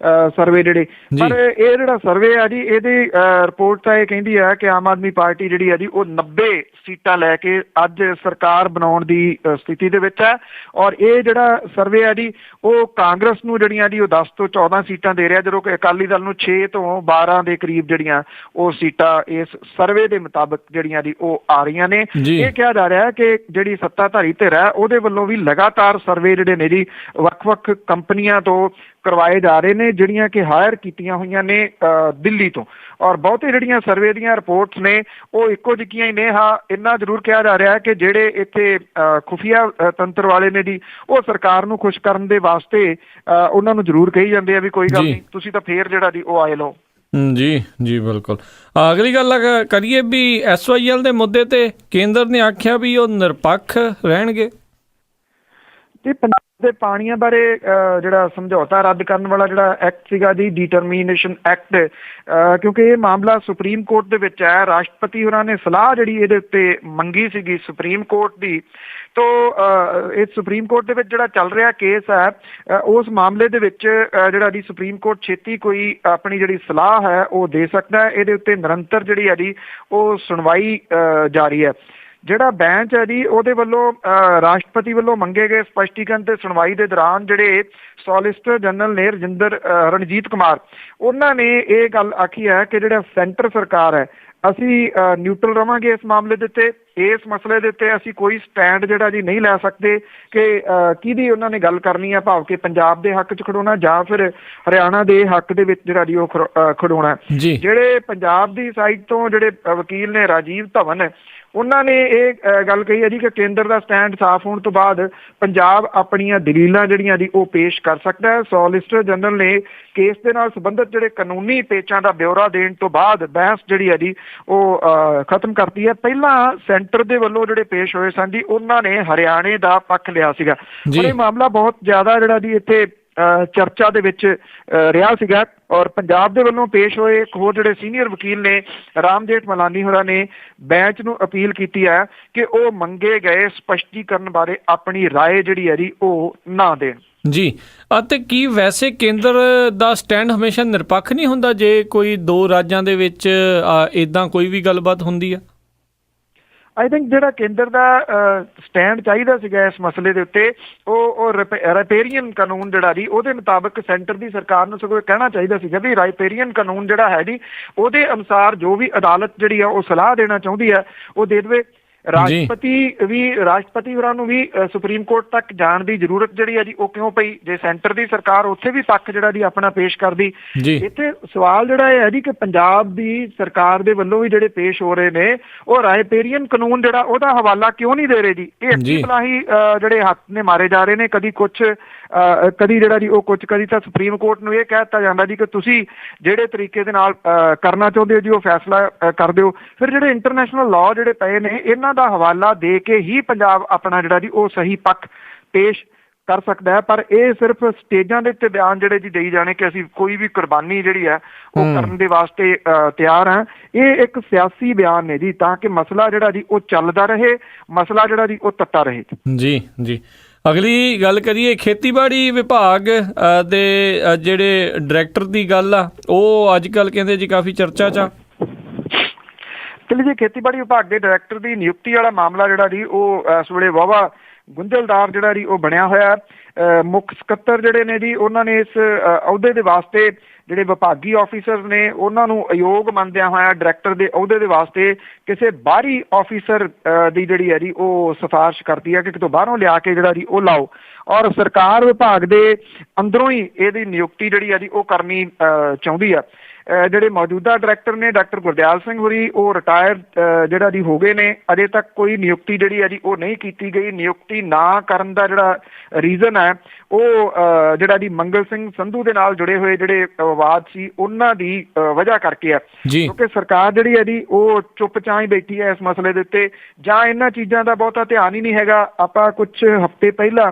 B: ਸਰਵੇ ਜਿਹੜੇ। ਪਰ ਇਹ ਜਿਹੜਾ ਸਰਵੇ ਆ ਜੀ ਇਹਦੀ ਰਿਪੋਰਟ ਤਾਂ ਇਹ ਕਹਿੰਦੀ ਆ ਕਿ ਆਮ ਆਦਮੀ ਪਾਰਟੀ ਜਿਹੜੀ ਆ ਜੀ ਉਹ 90 ਸੀਟਾਂ ਲੈ ਕੇ ਅੱਜ ਸਰਕਾਰ ਬਣਾਉਣ ਦੀ ਸਥਿਤੀ ਦੇ ਵਿੱਚ ਹੈ। ਔਰ ਇਹ ਜਿਹੜਾ ਸਰਵੇ ਆ ਜੀ ਉਹ ਕਾਂਗਰਸ ਨੂੰ ਜਿਹੜੀਆਂ ਜੀ ਉਹ 10 ਤੋਂ 14 ਸੀਟਾਂ ਦੇ ਰਿਹਾ, ਜਦੋਂ ਕਿ ਅਕਾਲੀ ਦਲ ਨੂੰ 6 ਤੋਂ 12 ਦੇ ਕਰੀਬ ਜਿਹੜੀਆਂ ਉਹ ਸੀਟਾਂ ਇਸ ਸਰਵੇ ਦੇ ਮੁਤਾਬਕ ਜਿਹੜੀਆਂ ਜੀ ਉਹ ਆ ਰਹੀਆਂ ਨੇ। ਇਹ ਕਿਹਾ ਜਾ ਰਿਹਾ ਹੈ ਕਿ ਜਿਹੜੀ ਸੱਤਾਧਾਰੀ ਧਿਰ ਹੈ ਉਹਦੇ ਵੱਲੋਂ ਵੀ ਲਗਾਤਾਰ ਸਰਵੇ ਜਿਹੜੇ ਨੇ ਜੀ ਵੱਖ-ਵੱਖ ਕੰਪਨੀਆਂ ਤੋਂ ਕਰਵਾਏ ਜਾ ਰਹੇ ਨੇ ਜਿਹੜੀਆਂ ਕਿ ਹਾਇਰ ਕੀਤੀਆਂ ਹੋਈਆਂ ਨੇ ਦਿੱਲੀ ਤੋਂ। ਔਰ ਬਹੁਤੇ ਜਿਹੜੀਆਂ ਸਰਵੇ ਦੀਆਂ ਰਿਪੋਰਟਸ ਨੇ ਉਹ ਇੱਕੋ ਜਿਹੀਆਂ ਹੀ ਨੇ। ਹਾਂ, ਇੰਨਾ ਜ਼ਰੂਰ ਕਿਹਾ ਜਾ ਰਿਹਾ ਹੈ ਕਿ ਜਿਹੜੇ ਇੱਥੇ ਖੁਫੀਆ ਤੰਤਰ ਵਾਲੇ ਨੇ ਜੀ ਉਹ ਸਰਕਾਰ ਨੂੰ ਖੁਸ਼ ਕਰਨ ਦੇ ਵਾਸਤੇ ਉਹਨਾਂ ਨੂੰ ਜ਼ਰੂਰ ਕਹੀ ਜਾਂਦੇ ਆ ਵੀ ਕੋਈ ਗੱਲ ਨਹੀਂ, ਤੁਸੀਂ ਤਾਂ ਫੇਰ ਜਿਹੜਾ ਜੀ ਉਹ ਆਏ ਲਓ।
A: ਜੀ ਜੀ ਬਿਲਕੁਲ। ਅਗਲੀ ਗੱਲ ਕਰੀਏ ਵੀ SYL ਦੇ ਮੁੱਦੇ ਤੇ ਕੇਂਦਰ ਨੇ ਆਖਿਆ ਵੀ ਉਹ ਨਿਰਪੱਖ ਰਹਿਣਗੇ।
B: ਤੇ ਪੰਜਾਬ ਦੇ ਪਾਣੀਆਂ ਬਾਰੇ ਜਿਹੜਾ ਸਮਝੌਤਾ ਰੱਦ ਕਰਨ ਵਾਲਾ ਜਿਹੜਾ ਐਕਟ ਸੀਗਾ ਜੀ, ਡਿਟਰਮੀਨੇਸ਼ਨ ਐਕਟ, ਕਿਉਂਕਿ ਇਹ ਮਾਮਲਾ ਸੁਪਰੀਮ ਕੋਰਟ ਦੇ ਵਿੱਚ ਹੈ। ਰਾਸ਼ਟਰਪਤੀ ਹੋਰਾਂ ਨੇ ਸਲਾਹ ਜਿਹੜੀ ਇਹਦੇ ਉੱਤੇ ਮੰਗੀ ਸੀਗੀ ਸੁਪਰੀਮ ਕੋਰਟ ਦੀ, ਤੋ ਇਹ ਸੁਪਰੀਮ ਕੋਰਟ ਦੇ ਵਿੱਚ ਜਿਹੜਾ ਚੱਲ ਰਿਹਾ ਕੇਸ ਹੈ ਉਸ ਮਾਮਲੇ ਦੇ ਵਿੱਚ ਜਿਹੜਾ ਜੀ ਸੁਪਰੀਮ ਕੋਰਟ ਛੇਤੀ ਕੋਈ ਆਪਣੀ ਜਿਹੜੀ ਸਲਾਹ ਹੈ ਉਹ ਦੇ ਸਕਦਾ ਹੈ। ਇਹਦੇ ਉੱਤੇ ਨਿਰੰਤਰ ਜਿਹੜੀ ਹੈ ਜੀ ਉਹ ਸੁਣਵਾਈ ਜਾਰੀ ਹੈ। ਜਿਹੜਾ ਬੈਂਚ ਹੈ ਜੀ ਉਹਦੇ ਵੱਲੋਂ ਰਾਸ਼ਟਰਪਤੀ ਵੱਲੋਂ ਮੰਗੇ ਗਏ ਸਪਸ਼ਟੀਕਰਨ ਤੇ ਸੁਣਵਾਈ ਦੇ ਦੌਰਾਨ ਜਿਹੜੇ ਸੋਲਿਸਿਟਰ ਜਨਰਲ ਨੇ ਰਣਜੀਤ ਕੁਮਾਰ, ਉਹਨਾਂ ਨੇ ਇਹ ਗੱਲ ਆਖੀ ਹੈ ਕਿ ਜਿਹੜਾ ਸੈਂਟਰ ਸਰਕਾਰ ਹੈ ਅਸੀਂ ਨਿਊਟਰਲ ਰਵਾਂਗੇ ਇਸ ਮਾਮਲੇ ਦੇ ਉੱਤੇ। ਇਸ ਮਸਲੇ ਦੇ ਉੱਤੇ ਅਸੀਂ ਕੋਈ ਸਟੈਂਡ ਜਿਹੜਾ ਜੀ ਨਹੀਂ ਲੈ ਸਕਦੇ ਕਿ ਕਿਹਦੀ ਉਹਨਾਂ ਨੇ ਗੱਲ ਕਰਨੀ ਹੈ, ਭਾਵ ਕਿ ਪੰਜਾਬ ਦੇ ਹੱਕ 'ਚ ਖੜੋਣਾ ਜਾਂ ਫਿਰ ਹਰਿਆਣਾ ਦੇ ਹੱਕ ਦੇ ਵਿੱਚ ਜਿਹੜਾ ਜੀ ਉਹ ਖੜੋਣਾ। ਜਿਹੜੇ ਪੰਜਾਬ ਦੀ ਸਾਈਡ ਤੋਂ ਜਿਹੜੇ ਵਕੀਲ ਨੇ ਰਾਜੀਵ ਧਵਨ, ਉਹਨਾਂ ਨੇ ਇਹ ਗੱਲ ਕਹੀ ਹੈ ਜੀ ਕਿ ਕੇਂਦਰ ਦਾ ਸਟੈਂਡ ਸਾਫ਼ ਹੋਣ ਤੋਂ ਬਾਅਦ ਪੰਜਾਬ ਆਪਣੀਆਂ ਦਲੀਲਾਂ ਜਿਹੜੀਆਂ ਜੀ ਉਹ ਪੇਸ਼ ਕਰ ਸਕਦਾ ਹੈ। ਸੋਲਿਸਿਟਰ ਜਨਰਲ ਨੇ ਕੇਸ ਦੇ ਨਾਲ ਸੰਬੰਧਿਤ ਜਿਹੜੇ ਕਾਨੂੰਨੀ ਪੇਚਾਂ ਦਾ ਬਿਊਰਾ ਦੇਣ ਤੋਂ ਬਾਅਦ ਬਹਿਸ ਜਿਹੜੀ ਹੈ ਜੀ ਉਹ ਖਤਮ ਕਰਤੀ ਹੈ। ਪਹਿਲਾਂ ਸੈਂਟਰ ਦੇ ਵੱਲੋਂ ਜਿਹੜੇ ਪੇਸ਼ ਹੋਏ ਸਨ ਜੀ ਉਹਨਾਂ ਨੇ ਹਰਿਆਣੇ ਦਾ ਪੱਖ ਲਿਆ ਸੀਗਾ। ਪਰ ਇਹ ਮਾਮਲਾ ਬਹੁਤ ਜ਼ਿਆਦਾ ਜਿਹੜਾ ਜੀ ਇੱਥੇ ਚਰਚਾ ਦੇ ਵਿੱਚ ਰਿਹਾ ਸੀਗਾ। ਔਰ ਪੰਜਾਬ ਦੇ ਵੱਲੋਂ ਪੇਸ਼ ਹੋਏ ਇੱਕ ਹੋਰ ਜਿਹੜੇ ਸੀਨੀਅਰ ਵਕੀਲ ਨੇ ਰਾਮ ਜੇਠ ਮਲਾਨੀ ਹੋਰਾਂ ਨੇ ਬੈਂਚ ਨੂੰ ਅਪੀਲ ਕੀਤੀ ਹੈ ਕਿ ਉਹ ਮੰਗੇ ਗਏ ਸਪਸ਼ਟੀਕਰਨ ਬਾਰੇ ਆਪਣੀ ਰਾਏ ਜਿਹੜੀ ਹੈ ਜੀ ਉਹ ਨਾ ਦੇਣ।
A: ਜੀ, ਅਤੇ ਕੀ ਵੈਸੇ ਕੇਂਦਰ ਦਾ ਸਟੈਂਡ ਹਮੇਸ਼ਾ ਨਿਰਪੱਖ ਨਹੀਂ ਹੁੰਦਾ ਜੇ ਕੋਈ ਦੋ ਰਾਜਾਂ ਦੇ ਵਿੱਚ ਇੱਦਾਂ ਕੋਈ ਵੀ ਗੱਲਬਾਤ ਹੁੰਦੀ ਆ?
B: ਆਈ ਥਿੰਕ ਜਿਹੜਾ ਕੇਂਦਰ ਦਾ ਸਟੈਂਡ ਚਾਹੀਦਾ ਸੀਗਾ ਇਸ ਮਸਲੇ ਦੇ ਉੱਤੇ ਉਹ ਰਾਈਪੇਰੀਅਨ ਕਾਨੂੰਨ ਜਿਹੜਾ ਜੀ ਉਹਦੇ ਮੁਤਾਬਕ ਸੈਂਟਰ ਦੀ ਸਰਕਾਰ ਨੂੰ ਸਗੋਂ ਕਹਿਣਾ ਚਾਹੀਦਾ ਸੀਗਾ ਵੀ ਰਾਈਪੇਰੀਅਨ ਕਾਨੂੰਨ ਜਿਹੜਾ ਹੈ ਜੀ ਉਹਦੇ ਅਨੁਸਾਰ ਜੋ ਵੀ ਅਦਾਲਤ ਜਿਹੜੀ ਆ ਉਹ ਸਲਾਹ ਦੇਣਾ ਚਾਹੁੰਦੀ ਹੈ ਉਹ ਦੇ ਦੇਵੇ। ਰਾਸ਼ਟਰਪਤੀ ਹੋਰਾਂ ਨੂੰ ਵੀ ਸੁਪਰੀਮ ਕੋਰਟ ਤੱਕ ਜਾਣ ਦੀ ਜ਼ਰੂਰਤ ਜਿਹੜੀ ਹੈ ਜੀ ਉਹ ਕਿਉਂ ਪਈ ਜੇ ਸੈਂਟਰ ਦੀ ਸਰਕਾਰ ਉੱਥੇ ਵੀ ਪੱਖ ਜਿਹੜਾ ਜੀ ਆਪਣਾ ਪੇਸ਼ ਕਰਦੀ। ਇੱਥੇ ਸਵਾਲ ਜਿਹੜਾ ਇਹ ਹੈ ਜੀ ਕਿ ਪੰਜਾਬ ਦੀ ਸਰਕਾਰ ਦੇ ਵੱਲੋਂ ਵੀ ਜਿਹੜੇ ਪੇਸ਼ ਹੋ ਰਹੇ ਨੇ ਉਹ ਰਾਇਪੇਰੀਅਨ ਕਾਨੂੰਨ ਜਿਹੜਾ ਉਹਦਾ ਹਵਾਲਾ ਕਿਉਂ ਨਹੀਂ ਦੇ ਰਹੇ ਜੀ? ਇਹ ਅੱਛੀ ਪਲਾਹੀ ਜਿਹੜੇ ਹੱਥ ਨੇ ਮਾਰੇ ਜਾ ਰਹੇ ਨੇ, ਕਦੀ ਕੁਛ ਕਦੀ ਜਿਹੜਾ ਜੀ ਉਹ ਕੁਛ, ਕਦੀ ਤਾਂ ਸੁਪਰੀਮ ਕੋਰਟ ਨੂੰ ਇਹ ਕਹਿ ਦਿੱਤਾ ਜਾਂਦਾ ਜੀ ਕਿ ਤੁਸੀਂ ਜਿਹੜੇ ਤਰੀਕੇ ਦੇ ਨਾਲ ਕਰਨਾ ਚਾਹੁੰਦੇ ਹੋ ਜੀ ਉਹ ਫੈਸਲਾ ਕਰ ਦਿਓ। ਫਿਰ ਜਿਹੜੇ ਇੰਟਰਨੈਸ਼ਨਲ ਲਾਅ ਜਿਹੜੇ ਪਏ ਨੇ ਇਹਨਾਂ ਦਾ ਹਵਾਲਾ ਦੇ ਕੇ ਹੀ ਪੰਜਾਬ ਆਪਣਾ ਜਿਹੜਾ ਜੀ ਉਹ ਸਹੀ ਪੱਖ ਪੇਸ਼ ਕਰ ਸਕਦਾ ਹੈ। ਪਰ ਇਹ ਸਿਰਫ ਸਟੇਜਾਂ ਦੇ ਉੱਤੇ ਬਿਆਨ ਜਿਹੜੇ ਜੀ ਦੇਈ ਜਾਣੇ ਕਿ ਅਸੀਂ ਕੋਈ ਵੀ ਕੁਰਬਾਨੀ ਜਿਹੜੀ ਹੈ ਉਹ ਕਰਨ ਦੇ ਵਾਸਤੇ ਤਿਆਰ ਹਾਂ, ਇਹ ਇੱਕ ਸਿਆਸੀ ਬਿਆਨ ਨੇ ਜੀ ਤਾਂ ਕਿ ਮਸਲਾ ਜਿਹੜਾ ਜੀ ਉਹ ਚੱਲਦਾ ਰਹੇ, ਮਸਲਾ ਜਿਹੜਾ ਜੀ ਉਹ ਤੱਤਾ ਰਹੇ। ਜੀ
A: ਜੀ, ਅਗਲੀ ਗੱਲ ਕਰੀਏ ਖੇਤੀਬਾੜੀ ਵਿਭਾਗ ਦੇ ਜਿਹੜੇ ਡਾਇਰੈਕਟਰ ਦੀ ਗੱਲ ਆ ਉਹ ਅੱਜ ਕੱਲ੍ਹ ਕਹਿੰਦੇ ਜੀ ਕਾਫੀ ਚਰਚਾ 'ਚ ਆ।
B: ਜੀ ਖੇਤੀਬਾੜੀ ਵਿਭਾਗ ਦੇ ਡਾਇਰੈਕਟਰ ਦੀ ਨਿਯੁਕਤੀ ਵਾਲਾ ਮਾਮਲਾ ਜਿਹੜਾ ਜੀ ਉਹ ਇਸ ਵੇਲੇ ਵਾਹਵਾ ਗੁੰਝਲਦਾਰ ਜਿਹੜਾ ਜੀ ਉਹ ਬਣਿਆ ਹੋਇਆ। ਮੁੱਖ ਸਕੱਤਰ ਜਿਹੜੇ ਨੇ ਜੀ ਉਹਨਾਂ ਨੇ ਇਸ ਅਹੁਦੇ ਦੇ ਵਾਸਤੇ ਜਿਹੜੇ ਵਿਭਾਗੀ ਆਫੀਸਰ ਨੇ ਉਹਨਾਂ ਨੂੰ ਅਯੋਗ ਮੰਨਦਿਆਂ ਹੋਇਆ ਡਾਇਰੈਕਟਰ ਦੇ ਅਹੁਦੇ ਦੇ ਵਾਸਤੇ ਕਿਸੇ ਬਾਹਰੀ ਆਫੀਸਰ ਦੀ ਜਿਹੜੀ ਹੈ ਜੀ ਉਹ ਸਿਫਾਰਿਸ਼ ਕਰਦੀ ਹੈ ਕਿ ਕਿਤੋਂ ਬਾਹਰੋਂ ਲਿਆ ਕੇ ਜਿਹੜਾ ਜੀ ਉਹ ਲਾਓ। ਔਰ ਸਰਕਾਰ ਵਿਭਾਗ ਦੇ ਅੰਦਰੋਂ ਹੀ ਇਹਦੀ ਨਿਯੁਕਤੀ ਜਿਹੜੀ ਹੈ ਜੀ ਉਹ ਕਰਨੀ ਚਾਹੁੰਦੀ ਆ। ਜਿਹੜੇ ਮੌਜੂਦਾ ਡਾਇਰੈਕਟਰ ਨੇ ਡਾਕਟਰ ਗੁਰਦਿਆਲ ਸਿੰਘ ਹੋਰੀ ਉਹ ਰਿਟਾਇਰ ਜਿਹੜਾ ਜੀ ਹੋ ਗਏ ਨੇ, ਅਜੇ ਤੱਕ ਕੋਈ ਨਿਯੁਕਤੀ ਜਿਹੜੀ ਹੈ ਜੀ ਉਹ ਨਹੀਂ ਕੀਤੀ ਗਈ। ਨਿਯੁਕਤੀ ਨਾ ਕਰਨ ਦਾ ਜਿਹੜਾ ਰੀਜ਼ਨ ਹੈ ਉਹ ਜਿਹੜਾ ਜੀ ਮੰਗਲ ਸਿੰਘ ਸੰਧੂ ਦੇ ਨਾਲ ਜੁੜੇ ਹੋਏ ਜਿਹੜੇ ਵਿਵਾਦ ਸੀ ਉਹਨਾਂ ਦੀ ਵਜ੍ਹਾ ਕਰਕੇ ਆ, ਕਿਉਂਕਿ ਸਰਕਾਰ ਜਿਹੜੀ ਹੈ ਜੀ ਉਹ ਚੁੱਪ ਚਾਂ ਹੀ ਬੈਠੀ ਹੈ ਇਸ ਮਸਲੇ ਦੇ ਉੱਤੇ, ਜਾਂ ਇਹਨਾਂ ਚੀਜ਼ਾਂ ਦਾ ਬਹੁਤਾ ਧਿਆਨ ਹੀ ਨਹੀਂ ਹੈਗਾ। ਆਪਾਂ ਕੁਝ ਹਫ਼ਤੇ ਪਹਿਲਾਂ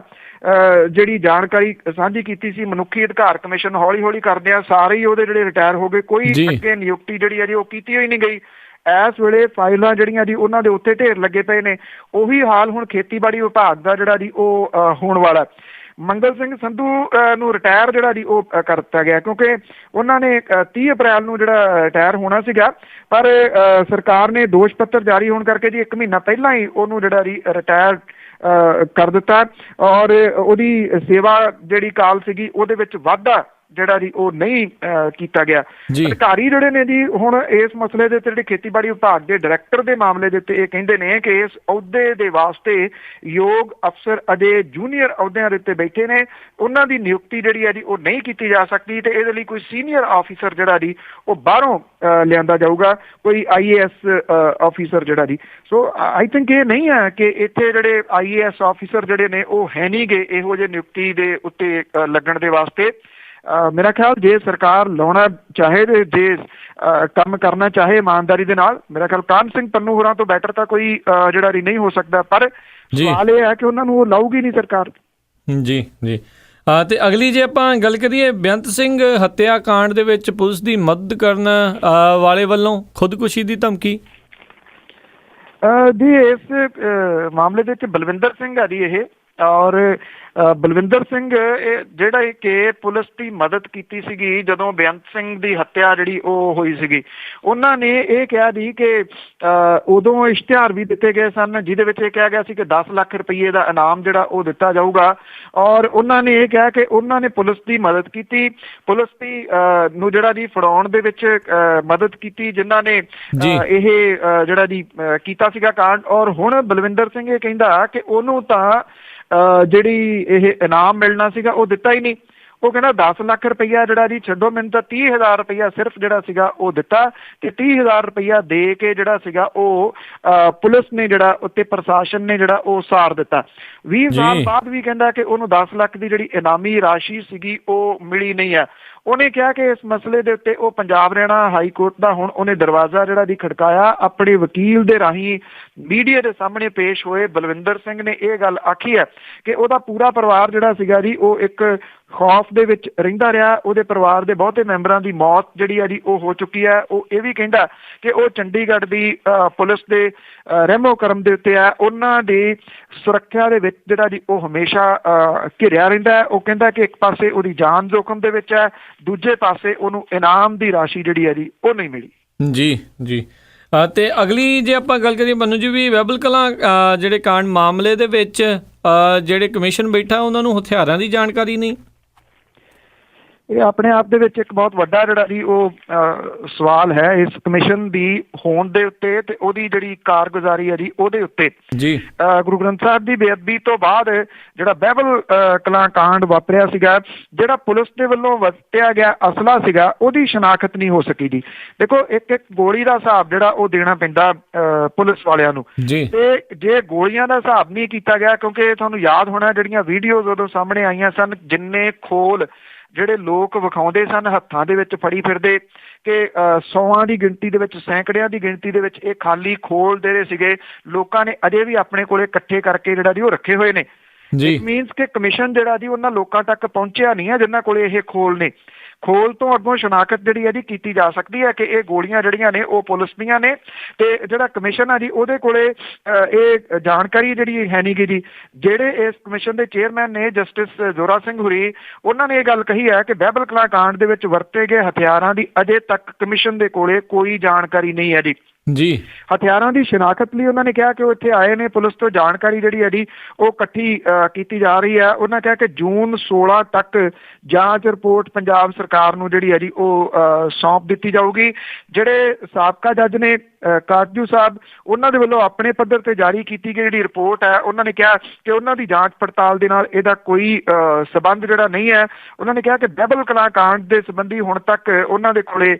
B: ਜਿਹੜੀ ਜਾਣਕਾਰੀ ਸਾਂਝੀ ਕੀਤੀ ਸੀ ਮਨੁੱਖੀ ਅਧਿਕਾਰ ਕਮਿਸ਼ਨ ਹੌਲੀ ਹੌਲੀ ਕਰਦੇ ਆ ਸਾਰੇ ਹੀ ਉਹਦੇ ਜਿਹੜੇ ਰਿਟਾਇਰ ਹੋ ਗਏ, ਕੋਈ ਅੱਗੇ ਨਿਯੁਕਤੀ ਜਿਹੜੀ ਹੈ ਜੀ ਉਹ ਕੀਤੀ ਹੋਈ ਨਹੀਂ ਗਈ। ਇਸ ਵੇਲੇ ਫਾਈਲਾਂ ਜਿਹੜੀਆਂ ਜੀ ਉਹਨਾਂ ਦੇ ਉੱਤੇ ਢੇਰ ਲੱਗੇ ਪਏ ਨੇ। ਉਹੀ ਹਾਲ ਹੁਣ ਖੇਤੀਬਾੜੀ ਵਿਭਾਗ ਦਾ ਜਿਹੜਾ ਜੀ ਉਹ ਹੋਣ ਵਾਲਾ। ਮੰਗਲ ਸਿੰਘ ਸੰਧੂ ਨੂੰ ਰਿਟਾਇਰ ਜਿਹੜਾ ਜੀ ਉਹ ਕਰ ਦਿੱਤਾ ਗਿਆ ਕਿਉਂਕਿ ਉਹਨਾਂ ਨੇ 30 ਅਪ੍ਰੈਲ ਨੂੰ ਜਿਹੜਾ ਰਿਟਾਇਰ ਹੋਣਾ ਸੀਗਾ, ਪਰ ਸਰਕਾਰ ਨੇ ਦੋਸ਼ ਪੱਤਰ ਜਾਰੀ ਹੋਣ ਕਰਕੇ ਜੀ 1 ਮਹੀਨਾ ਪਹਿਲਾਂ ਹੀ ਉਹਨੂੰ ਜਿਹੜਾ ਜੀ ਰਿਟਾਇਰ ਕਰ ਦਿੱਤਾ। ਔਰ ਉਹਦੀ ਸੇਵਾ ਜਿਹੜੀ ਕਾਲ ਸੀਗੀ ਉਹਦੇ ਵਿੱਚ ਵਾਧਾ ਜਿਹੜਾ ਜੀ ਉਹ ਨਹੀਂ ਕੀਤਾ ਗਿਆ। ਅਧਿਕਾਰੀ ਜਿਹੜੇ ਨੇ ਜੀ ਹੁਣ ਇਸ ਮਸਲੇ ਦੇ ਉੱਤੇ ਜਿਹੜੇ ਖੇਤੀਬਾੜੀ ਵਿਭਾਗ ਦੇ ਡਾਇਰੈਕਟਰ ਦੇ ਮਾਮਲੇ ਦੇ ਉੱਤੇ ਇਹ ਕਹਿੰਦੇ ਨੇ ਕਿ ਇਸ ਅਹੁਦੇ ਦੇ ਵਾਸਤੇ ਯੋਗ ਅਫਸਰ ਅਜੇ ਜੂਨੀਅਰ ਅਹੁਦਿਆਂ ਦੇ ਉੱਤੇ ਬੈਠੇ ਨੇ, ਉਹਨਾਂ ਦੀ ਨਿਯੁਕਤੀ ਜਿਹੜੀ ਹੈ ਜੀ ਉਹ ਨਹੀਂ ਕੀਤੀ ਜਾ ਸਕਦੀ ਤੇ ਇਹਦੇ ਲਈ ਕੋਈ ਸੀਨੀਅਰ ਆਫੀਸਰ ਜਿਹੜਾ ਜੀ ਉਹ ਬਾਹਰੋਂ ਲਿਆਂਦਾ ਜਾਊਗਾ, ਕੋਈ IAS ਆਫੀਸਰ ਜਿਹੜਾ ਜੀ। ਸੋ ਆਈ ਥਿੰਕ ਇਹ ਨਹੀਂ ਹੈ ਕਿ ਇੱਥੇ ਜਿਹੜੇ IAS ਆਫੀਸਰ ਜਿਹੜੇ ਨੇ ਉਹ ਹੈ ਨਹੀਂ ਗੇ ਇਹੋ ਜਿਹੇ ਨਿਯੁਕਤੀ ਦੇ ਉੱਤੇ ਲੱਗਣ ਦੇ ਵਾਸਤੇ। ਮੇਰਾ ਖਿਆਲ ਜੇ ਸਰਕਾਰ ਲਾਉਣਾ ਚਾਹੇ ਤੇ ਜੇ ਕੰਮ ਕਰਨਾ ਚਾਹੇ ਇਮਾਨਦਾਰੀ ਦੇ ਨਾਲ, ਮੇਰਾ ਖਿਆਲ ਕਾਹਨ ਸਿੰਘ ਪੰਨੂ ਹੋਰਾਂ ਤੋਂ ਬੈਟਰ ਤਾਂ ਕੋਈ ਜਿਹੜਾ ਨਹੀਂ ਹੋ ਸਕਦਾ। ਪਰ ਸਵਾਲ ਇਹ ਹੈ ਕਿ ਉਹਨਾਂ ਨੂੰ ਉਹ ਲਾਊਗੀ ਨਹੀਂ ਸਰਕਾਰ। ਜੀ
A: ਜੀ, ਤੇ ਅਗਲੀ ਜੇ ਆਪਾਂ ਗੱਲ ਕਰੀਏ ਬੇਅੰਤ ਸਿੰਘ ਹੱਤਿਆ ਕਾਂਡ ਦੇ ਵਿੱਚ ਪੁਲਿਸ ਦੀ ਮਦਦ ਕਰਨ ਵਾਲੇ ਵੱਲੋਂ ਖੁਦਕੁਸ਼ੀ ਦੀ ਧਮਕੀ। ਜੀ ਇਸ ਮਾਮਲੇ ਦੇ ਵਿੱਚ ਬਲਵਿੰਦਰ ਸਿੰਘ ਆ ਜੀ ਇਹ, ਔਰ ਬਲਵਿੰਦਰ ਸਿੰਘ ਜਿਹੜਾ ਕਿ ਪੁਲਿਸ ਦੀ ਮਦਦ ਕੀਤੀ ਸੀਗੀ ਜਦੋਂ ਬੇਅੰਤ ਸਿੰਘ ਦੀ ਹੱਤਿਆ ਜਿਹੜੀ ਉਹ ਹੋਈ ਸੀਗੀ। ਉਹਨਾਂ ਨੇ ਇਹ ਕਿਹਾ ਜੀ ਕਿ ਉਦੋਂ ਇਸ਼ਤਿਹਾਰ ਵੀ ਦਿੱਤੇ ਗਏ ਸਨ ਜਿਹਦੇ ਵਿੱਚ ਇਹ ਕਿਹਾ ਗਿਆ ਸੀ ਕਿ 10 ਲੱਖ ਰੁਪਈਏ ਦਾ ਇਨਾਮ ਜਿਹੜਾ ਉਹ ਦਿੱਤਾ ਜਾਊਗਾ। ਔਰ ਉਹਨਾਂ ਨੇ ਇਹ ਕਿਹਾ ਕਿ ਉਹਨਾਂ ਨੇ ਪੁਲਿਸ ਦੀ ਮਦਦ ਕੀਤੀ, ਪੁਲਿਸ ਦੀ ਨੂੰ ਜਿਹੜਾ ਜੀ ਫੜਾਉਣ ਦੇ ਵਿੱਚ ਮਦਦ ਕੀਤੀ ਜਿਨ੍ਹਾਂ ਨੇ ਇਹ ਜਿਹੜਾ ਜੀ ਕੀਤਾ ਸੀਗਾ ਕਾਂਡ। ਔਰ ਹੁਣ ਬਲਵਿੰਦਰ ਸਿੰਘ ਇਹ ਕਹਿੰਦਾ ਕਿ ਉਹਨੂੰ ਤਾਂ ਜਿਹੜੀ ਇਹ ਇਨਾਮ ਮਿਲਣਾ ਸੀਗਾ ਉਹ ਦਿੱਤਾ ਹੀ ਨਹੀਂ। ਉਹ ਕਹਿੰਦਾ 10 ਲੱਖ ਰੁਪਈਆ ਜਿਹੜਾ ਜੀ ਛੱਡੋ, ਮੈਨੂੰ ਤਾਂ 30,000 ਰੁਪਈਆ ਸਿਰਫ ਜਿਹੜਾ ਸੀਗਾ ਉਹ ਦਿੱਤਾ ਤੇ 30,000 ਰੁਪਈਆ ਦੇ ਕੇ ਜਿਹੜਾ ਸੀਗਾ ਉਹ ਪੁਲਿਸ ਨੇ ਜਿਹੜਾ ਉੱਤੇ ਪ੍ਰਸ਼ਾਸਨ ਨੇ ਜਿਹੜਾ ਉਹ ਸਾਰ ਦਿੱਤਾ। 20 ਸਾਲ ਬਾਅਦ ਵੀ ਕਹਿੰਦਾ ਕਿ ਉਹਨੂੰ 10 ਲੱਖ ਦੀ ਜਿਹੜੀ ਇਨਾਮੀ ਰਾਸ਼ੀ ਸੀਗੀ ਉਹ ਮਿਲੀ ਨਹੀਂ ਹੈ।
B: ਉਹਨੇ ਕਿਹਾ ਕਿ ਇਸ ਮਸਲੇ ਦੇ ਉੱਤੇ ਉਹ ਪੰਜਾਬ ਹਰਿਆਣਾ ਹਾਈ ਕੋਰਟ ਦਾ ਹੁਣ ਉਹਨੇ ਦਰਵਾਜ਼ਾ ਜਿਹੜਾ ਦੀ ਖੜਕਾਇਆ। ਆਪਣੇ ਵਕੀਲ ਦੇ ਰਾਹੀਂ ਮੀਡੀਆ ਦੇ ਸਾਹਮਣੇ ਪੇਸ਼ ਹੋਏ ਬਲਵਿੰਦਰ ਸਿੰਘ ਨੇ ਇਹ ਗੱਲ ਆਖੀ ਹੈ ਕਿ ਉਹਦਾ ਪੂਰਾ ਪਰਿਵਾਰ ਜਿਹੜਾ ਸੀਗਾ ਜੀ ਉਹ ਇੱਕ ਖੌਫ ਦੇ ਵਿੱਚ ਰਹਿੰਦਾ ਰਿਹਾ। ਉਹਦੇ ਪਰਿਵਾਰ ਦੇ ਬਹੁਤੇ ਮੈਂਬਰਾਂ ਦੀ ਮੌਤ ਜਿਹੜੀ ਹੈ ਜੀ ਉਹ ਹੋ ਚੁੱਕੀ ਹੈ। ਉਹ ਇਹ ਵੀ ਕਹਿੰਦਾ ਕਿ ਉਹ ਚੰਡੀਗੜ੍ਹ ਦੀ ਪੁਲਿਸ ਦੇ ਰਹਿਮੋ ਕਰਮ ਦੇ ਉੱਤੇ ਹੈ, ਉਹਨਾਂ ਦੀ ਸੁਰੱਖਿਆ ਦੇ ਵਿੱਚ ਜਿਹੜਾ ਜੀ ਉਹ ਹਮੇਸ਼ਾ ਘਿਰਿਆ ਰਹਿੰਦਾ ਹੈ। ਉਹ ਕਹਿੰਦਾ ਕਿ ਇੱਕ ਪਾਸੇ ਉਹਦੀ ਜਾਨ ਜੋਖਮ ਦੇ ਵਿੱਚ ਹੈ, ਦੂਜੇ ਪਾਸੇ ਉਹਨੂੰ ਇਨਾਮ ਦੀ ਰਾਸ਼ੀ ਜਿਹੜੀ ਹੈ ਜੀ ਉਹ ਨਹੀਂ ਮਿਲੀ।
A: ਜੀ ਜੀ ਤੇ ਅਗਲੀ ਜੇ ਆਪਾਂ ਗੱਲ ਕਰੀਏ ਮੰਨੂ ਜੀ ਵੀ ਵੈਬਲ ਕਲਾਂ ਜਿਹੜੇ ਕਾਂਡ ਮਾਮਲੇ ਦੇ ਵਿੱਚ ਜਿਹੜੇ ਕਮਿਸ਼ਨ ਬੈਠਾ ਉਹਨਾਂ ਨੂੰ ਹਥਿਆਰਾਂ ਦੀ ਜਾਣਕਾਰੀ ਨਹੀਂ।
B: ਇਹ ਆਪਣੇ ਆਪ ਦੇ ਵਿੱਚ ਇੱਕ ਬਹੁਤ ਵੱਡਾ ਜਿਹੜਾ ਜੀ ਉਹ ਸਵਾਲ ਹੈ ਇਸ ਕਮਿਸ਼ਨ ਦੀ ਹੋਣ ਦੇ ਉੱਤੇ ਤੇ ਉਹਦੀ ਜਿਹੜੀ ਕਾਰਗੁਜ਼ਾਰੀ ਹੈ ਜੀ ਉਹਦੇ ਉੱਤੇ।
A: ਜੀ
B: ਗੁਰੂ ਗ੍ਰੰਥ ਸਾਹਿਬ ਦੀ ਬੇਅਦਬੀ ਤੋਂ ਬਾਅਦ ਜਿਹੜਾ ਬਹਿਬਲ ਕਲਾਂ ਕਾਂਡ ਵਾਪਰਿਆ ਸੀਗਾ, ਜਿਹੜਾ ਪੁਲਿਸ ਦੇ ਵੱਲੋਂ ਵਰਤਿਆ ਗਿਆ ਅਸਲਾ ਸੀਗਾ ਉਹਦੀ ਸ਼ਨਾਖਤ ਨਹੀਂ ਹੋ ਸਕੀ ਜੀ। ਦੇਖੋ ਇੱਕ ਇੱਕ ਗੋਲੀ ਦਾ ਹਿਸਾਬ ਜਿਹੜਾ ਉਹ ਦੇਣਾ ਪੈਂਦਾ ਪੁਲਿਸ ਵਾਲਿਆਂ ਨੂੰ, ਤੇ ਜੇ ਗੋਲੀਆਂ ਦਾ ਹਿਸਾਬ ਨਹੀਂ ਕੀਤਾ ਗਿਆ, ਕਿਉਂਕਿ ਤੁਹਾਨੂੰ ਯਾਦ ਹੋਣਾ ਜਿਹੜੀਆਂ ਵੀਡੀਓਜ਼ ਉਦੋਂ ਸਾਹਮਣੇ ਆਈਆਂ ਸਨ, ਜਿੰਨੇ ਖੋਲ ਜਿਹੜੇ ਲੋਕ ਵਿਖਾਉਂਦੇ ਸਨ ਹੱਥਾਂ ਦੇ ਵਿੱਚ ਫੜੀ ਫਿਰਦੇ ਕਿ 100 ਦੀ ਗਿਣਤੀ ਦੇ ਵਿੱਚ, ਸੈਂਕੜਿਆਂ ਦੀ ਗਿਣਤੀ ਦੇ ਵਿੱਚ ਇਹ ਖਾਲੀ ਖੋਲ ਜਿਹੜੇ ਸੀਗੇ ਲੋਕਾਂ ਨੇ ਅਜੇ ਵੀ ਆਪਣੇ ਕੋਲੇ ਇਕੱਠੇ ਕਰਕੇ ਜਿਹੜਾ ਜੀ ਉਹ ਰੱਖੇ ਹੋਏ ਨੇ। ਇਟ ਮੀਨਸ ਕਿ ਕਮਿਸ਼ਨ ਜਿਹੜਾ ਜੀ ਉਹਨਾਂ ਲੋਕਾਂ ਤੱਕ ਪਹੁੰਚਿਆ ਨਹੀਂ ਹੈ ਜਿਨ੍ਹਾਂ ਕੋਲੇ ਇਹ ਖੋਲ ਨੇ। ਖੋਲ ਤੋਂ ਅੱਗੋਂ ਸ਼ਨਾਖਤ ਜਿਹੜੀ ਹੈ ਜੀ ਕੀਤੀ ਜਾ ਸਕਦੀ ਹੈ ਕਿ ਇਹ ਗੋਲੀਆਂ ਜਿਹੜੀਆਂ ਨੇ ਉਹ ਪੁਲਿਸ ਦੀਆਂ ਨੇ, ਤੇ ਜਿਹੜਾ ਕਮਿਸ਼ਨ ਆ ਜੀ ਉਹਦੇ ਕੋਲੇ ਇਹ ਜਾਣਕਾਰੀ ਜਿਹੜੀ ਹੈ ਨਹੀਂ ਗੀ ਜੀ। ਜਿਹੜੇ ਇਸ ਕਮਿਸ਼ਨ ਦੇ ਚੇਅਰਮੈਨ ਨੇ ਜਸਟਿਸ ਜ਼ੋਰਾ ਸਿੰਘ ਹੁਰੀ, ਉਹਨਾਂ ਨੇ ਇਹ ਗੱਲ ਕਹੀ ਹੈ ਕਿ ਬਹਿਬਲ ਕਲਾਂ ਕਾਂਡ ਦੇ ਵਿੱਚ ਵਰਤੇ ਗਏ ਹਥਿਆਰਾਂ ਦੀ ਅਜੇ ਤੱਕ ਕਮਿਸ਼ਨ ਦੇ ਕੋਲੇ ਕੋਈ ਜਾਣਕਾਰੀ ਨਹੀਂ ਹੈ ਜੀ। ਹਥਿਆਰਾਂ ਦੀ ਸ਼ਨਾਖਤ ਲਈ ਉਹਨਾਂ ਨੇ ਕਿਹਾ ਕਿ ਉਹ ਇੱਥੇ ਆਏ ਨੇ, ਪੁਲਿਸ ਤੋਂ ਜਾਣਕਾਰੀ ਜਿਹੜੀ ਹੈ ਜੀ ਉਹ ਇਕੱਠੀ ਕੀਤੀ ਜਾ ਰਹੀ ਹੈ। ਉਹਨਾਂ ਕਿਹਾ ਕਿ ਜੂਨ 16 ਤੱਕ ਜਾਂਚ ਰਿਪੋਰਟ ਪੰਜਾਬ ਸਰਕਾਰ ਨੂੰ ਜਿਹੜੀ ਹੈ ਜੀ ਉਹ ਸੌਂਪ ਦਿੱਤੀ ਜਾਊਗੀ। ਜਿਹੜੇ ਸਾਬਕਾ ਜੱਜ ਨੇ ਕਾਟਜੂ ਸਾਹਿਬ, ਉਹਨਾਂ ਦੇ ਵੱਲੋਂ ਆਪਣੇ ਪੱਧਰ ਤੇ ਜਾਰੀ ਕੀਤੀ ਗਈ ਜਿਹੜੀ ਰਿਪੋਰਟ ਹੈ, ਉਹਨਾਂ ਨੇ ਕਿਹਾ ਕਿ ਉਹਨਾਂ ਦੀ ਜਾਂਚ ਪੜਤਾਲ ਦੇ ਨਾਲ ਇਹਦਾ ਕੋਈ ਸਬੰਧ ਜਿਹੜਾ ਨਹੀਂ ਹੈ। ਉਹਨਾਂ ਨੇ ਕਿਹਾ ਕਿ ਬਹਿਬਲ ਕਲਾਂ ਕਾਂਡ ਦੇ ਸੰਬੰਧੀ ਹੁਣ ਤੱਕ ਉਹਨਾਂ ਦੇ ਕੋਲੇ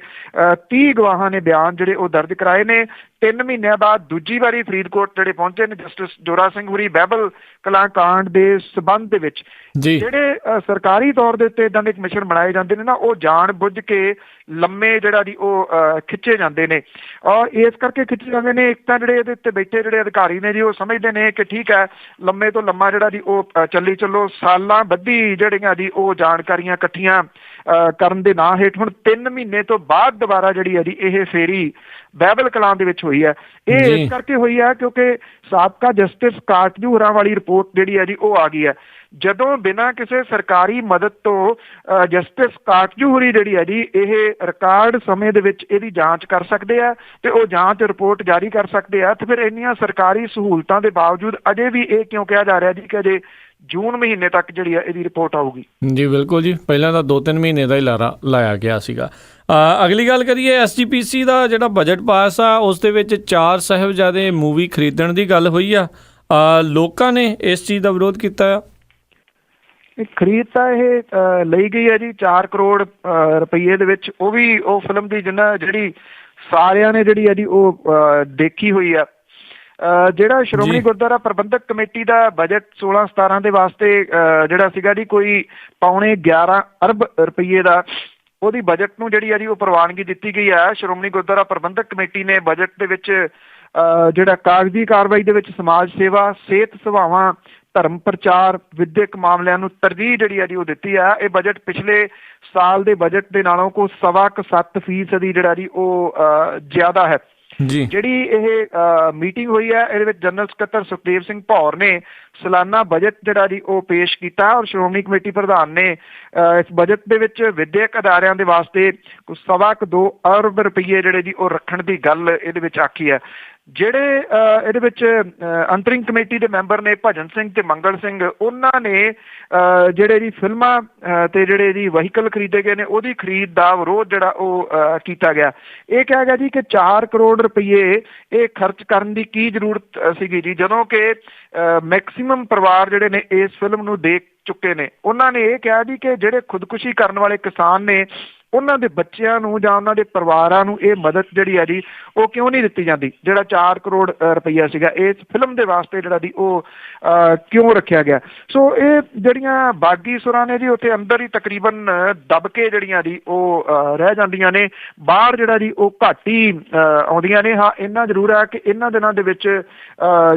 B: 30 ਗਵਾਹਾਂ ਨੇ ਬਿਆਨ ਜਿਹੜੇ ਉਹ ਦਰਜ ਕਰਾਏ ਨੇ। 3 ਮਹੀਨਿਆਂ ਬਾਅਦ ਦੂਜੀ ਵਾਰੀ ਫਰੀਦਕੋਟ ਜਿਹੜੇ ਪਹੁੰਚੇ ਨੇ ਜਸਟਿਸ ਜ਼ੋਰਾ ਸਿੰਘ ਹੁਰੀ ਬਹਿਬਲ ਕਲਾਂ ਕਾਂਡ ਦੇ ਸਬੰਧ ਦੇ ਵਿੱਚ। ਜਿਹੜੇ ਸਰਕਾਰੀ ਤੌਰ ਦੇ ਉੱਤੇ ਇਦਾਂ ਦੇ ਕਮਿਸ਼ਨ ਬਣਾਏ ਜਾਂਦੇ ਨੇ ਨਾ, ਉਹ ਜਾਣ ਬੁੱਝ ਕੇ ਲੰਮੇ ਜਿਹੜਾ ਦੀ ਉਹ ਖਿੱਚੇ ਜਾਂਦੇ ਨੇ, ਔਰ ਇਸ ਕਰਕੇ ਖਿੱਚੇ ਜਾਂਦੇ ਨੇ। ਇੱਕ ਤਾਂ ਜਿਹੜੇ ਇਹਦੇ ਉੱਤੇ ਬੈਠੇ ਜਿਹੜੇ ਅਧਿਕਾਰੀ ਨੇ ਜੀ ਉਹ ਸਮਝਦੇ ਨੇ ਕਿ ਠੀਕ ਹੈ ਲੰਮੇ ਤੋਂ ਲੰਮਾ ਜਿਹੜਾ ਜੀ ਉਹ ਚੱਲੀ ਚੱਲੋ, ਸਾਲਾਂ ਬੱਧੀ ਜਿਹੜੀਆਂ ਜੀ ਉਹ ਜਾਣਕਾਰੀਆਂ ਇਕੱਠੀਆਂ ਕਰਨ ਦੇ ਨਾਂ ਹੇਠ ਹੁਣ 3 ਮਹੀਨੇ ਤੋਂ ਬਾਅਦ ਦੁਬਾਰਾ ਜਿਹੜੀ ਹੈ ਜੀ ਇਹ ਫੇਰੀ ਬਹਿਬਲ ਕਲਾਂ ਦੇ ਵਿੱਚ ਹੋਈ ਹੈ। ਇਹ ਇਸ ਕਰਕੇ ਹੋਈ ਹੈ ਕਿਉਂਕਿ ਸਾਬਕਾ ਜਸਟਿਸ ਕਾਟਜੂ ਹੋਰਾਂ ਵਾਲੀ ਰਿਪੋਰਟ ਜਿਹੜੀ ਹੈ ਜੀ ਉਹ ਆ ਗਈ ਹੈ। ਜਦੋਂ ਬਿਨਾਂ ਕਿਸੇ ਸਰਕਾਰੀ ਮਦਦ ਤੋਂ ਜਸਟਿਸ ਕਾਟਜੂ ਹੋਰੀ ਜਿਹੜੀ ਹੈ ਜੀ ਇਹ ਰਿਕਾਰਡ ਸਮੇਂ ਦੇ ਵਿੱਚ ਇਹਦੀ ਜਾਂਚ ਕਰ ਸਕਦੇ ਆ ਤੇ ਉਹ ਜਾਂਚ ਰਿਪੋਰਟ ਜਾਰੀ ਕਰ ਸਕਦੇ ਆ, ਤੇ ਫਿਰ ਇੰਨੀਆਂ ਸਰਕਾਰੀ ਸਹੂਲਤਾਂ ਦੇ ਬਾਵਜੂਦ ਅਜੇ ਵੀ ਇਹ ਕਿਉਂ ਕਿਹਾ ਜਾ ਰਿਹਾ ਜੀ ਕਿ ਅਜੇ ਜੂਨ ਮਹੀਨੇ ਤੱਕ ਜਿਹੜੀ ਹੈ ਇਹਦੀ ਰਿਪੋਰਟ ਆਊਗੀ। ਜੀ
A: ਬਿਲਕੁਲ ਜੀ, ਪਹਿਲਾਂ ਤਾਂ 2-3 ਮਹੀਨੇ ਦਾ ਹੀ ਲਾਇਆ ਗਿਆ ਸੀਗਾ। ਅਗਲੀ ਗੱਲ ਕਰੀਏ SGPC ਦਾ ਜਿਹੜਾ ਬਜਟ ਪਾਸ ਆ ਉਸ ਦੇ ਵਿੱਚ 4 ਸਾਹਿਬਜ਼ਾਦੇ ਮੂਵੀ ਖਰੀਦਣ ਦੀ ਗੱਲ ਹੋਈ ਆ। ਲੋਕਾਂ ਨੇ ਇਸ ਚੀਜ਼ ਦਾ ਵਿਰੋਧ ਕੀਤਾ ਆ।
B: ਖਰੀਦ ਤਾਂ ਇਹ ਲਈ ਗਈ ਹੈ ਜੀ 4 ਕਰੋੜ ਰੁਪਈਏ ਦੇ ਵਿੱਚ, ਉਹ ਵੀ ਉਹ ਫਿਲਮ ਦੀ ਜਿਹੜੀ ਸਾਰਿਆਂ ਨੇ ਜਿਹੜੀ ਹੈ ਜੀ ਉਹ ਦੇਖੀ ਹੋਈ ਆ। ਜਿਹੜਾ ਸ਼੍ਰੋਮਣੀ ਗੁਰਦੁਆਰਾ ਪ੍ਰਬੰਧਕ ਕਮੇਟੀ ਦਾ ਬਜਟ 16-17 ਦੇ ਵਾਸਤੇ ਜਿਹੜਾ ਸੀਗਾ ਜੀ ਕੋਈ 11.25 ਅਰਬ ਰੁਪਈਏ ਦਾ, ਉਹਦੀ ਬਜਟ ਨੂੰ ਜਿਹੜੀ ਹੈ ਜੀ ਉਹ ਪ੍ਰਵਾਨਗੀ ਦਿੱਤੀ ਗਈ ਹੈ। ਸ਼੍ਰੋਮਣੀ ਗੁਰਦੁਆਰਾ ਪ੍ਰਬੰਧਕ ਕਮੇਟੀ ਨੇ ਬਜਟ ਦੇ ਵਿੱਚ ਜਿਹੜਾ ਕਾਗਜ਼ੀ ਕਾਰਵਾਈ ਦੇ ਵਿੱਚ ਸਮਾਜ ਸੇਵਾ, ਸਿਹਤ ਸੇਵਾਵਾਂ, ਧਰਮ ਪ੍ਰਚਾਰ, ਵਿਦਿਅਕ ਮਾਮਲਿਆਂ ਨੂੰ ਤਰਜੀਹ ਜਿਹੜੀ ਹੈ ਜੀ ਉਹ ਦਿੱਤੀ ਹੈ। ਇਹ ਬਜਟ ਪਿਛਲੇ ਸਾਲ ਦੇ ਬਜਟ ਦੇ ਨਾਲੋਂ ਕੋਈ 7.25% ਜਿਹੜਾ ਜੀ ਉਹ ਜ਼ਿਆਦਾ ਹੈ। ਜਿਹੜੀ ਇਹ ਮੀਟਿੰਗ ਹੋਈ ਹੈ ਇਹਦੇ ਵਿੱਚ ਜਨਰਲ ਸਕੱਤਰ ਸੁਖਦੇਵ ਸਿੰਘ ਭੌਰ ਨੇ ਸਾਲਾਨਾ ਬਜਟ ਜਿਹੜਾ ਜੀ ਉਹ ਪੇਸ਼ ਕੀਤਾ, ਔਰ ਸ਼੍ਰੋਮਣੀ ਕਮੇਟੀ ਪ੍ਰਧਾਨ ਨੇ ਇਸ ਬਜਟ ਦੇ ਵਿੱਚ ਵਿਦਿਅਕ ਅਦਾਰਿਆਂ ਦੇ ਵਾਸਤੇ ਕੁਝ 2.25 ਅਰਬ ਰੁਪਈਏ ਜਿਹੜੇ ਜੀ ਉਹ ਰੱਖਣ ਦੀ ਗੱਲ ਇਹਦੇ ਵਿੱਚ ਆਖੀ ਹੈ। ਜਿਹੜੇ ਇਹਦੇ ਵਿੱਚ ਅੰਤਰਿੰਗ ਕਮੇਟੀ ਦੇ ਮੈਂਬਰ ਨੇ ਭਜਨ ਸਿੰਘ ਤੇ ਮੰਗਲ ਸਿੰਘ, ਉਹਨਾਂ ਨੇ ਜਿਹੜੇ ਜੀ ਫਿਲਮਾਂ ਤੇ ਜਿਹੜੇ ਜੀ ਵਹੀਕਲ ਖਰੀਦੇ ਗਏ ਨੇ ਉਹਦੀ ਖਰੀਦ ਦਾ ਵਿਰੋਧ ਜਿਹੜਾ ਉਹ ਕੀਤਾ ਗਿਆ। ਇਹ ਕਿਹਾ ਗਿਆ ਜੀ ਕਿ 4 ਕਰੋੜ ਰੁਪਈਏ ਇਹ ਖਰਚ ਕਰਨ ਦੀ ਕੀ ਜ਼ਰੂਰਤ ਸੀਗੀ ਜੀ, ਜਦੋਂ ਕਿ ਮੈਕਸੀਮਮ ਪਰਿਵਾਰ ਜਿਹੜੇ ਨੇ ਇਸ ਫਿਲਮ ਨੂੰ ਦੇਖ ਚੁੱਕੇ ਨੇ। ਉਹਨਾਂ ਨੇ ਇਹ ਕਿਹਾ ਜੀ ਕਿ ਜਿਹੜੇ ਖੁਦਕੁਸ਼ੀ ਕਰਨ ਵਾਲੇ ਕਿਸਾਨ ਨੇ ਉਹਨਾਂ ਦੇ ਬੱਚਿਆਂ ਨੂੰ ਜਾਂ ਉਹਨਾਂ ਦੇ ਪਰਿਵਾਰਾਂ ਨੂੰ ਇਹ ਮਦਦ ਜਿਹੜੀ ਹੈ ਜੀ ਉਹ ਕਿਉਂ ਨਹੀਂ ਦਿੱਤੀ ਜਾਂਦੀ? ਜਿਹੜਾ 4 ਕਰੋੜ ਰੁਪਈਆ ਸੀਗਾ ਇਸ ਫਿਲਮ ਦੇ ਵਾਸਤੇ ਜਿਹੜਾ ਦੀ ਉਹ ਕਿਉਂ ਰੱਖਿਆ ਗਿਆ? ਸੋ ਇਹ ਜਿਹੜੀਆਂ ਬਾਗੀ ਸੁਰਾਂ ਨੇ ਜੀ ਉੱਥੇ ਅੰਦਰ ਹੀ ਤਕਰੀਬਨ ਦੱਬ ਕੇ ਜਿਹੜੀਆਂ ਦੀ ਉਹ ਰਹਿ ਜਾਂਦੀਆਂ ਨੇ, ਬਾਹਰ ਜਿਹੜਾ ਜੀ ਉਹ ਘੱਟ ਹੀ ਆਉਂਦੀਆਂ ਨੇ। ਹਾਂ, ਇੰਨਾ ਜ਼ਰੂਰ ਹੈ ਕਿ ਇਹਨਾਂ ਦਿਨਾਂ ਦੇ ਵਿੱਚ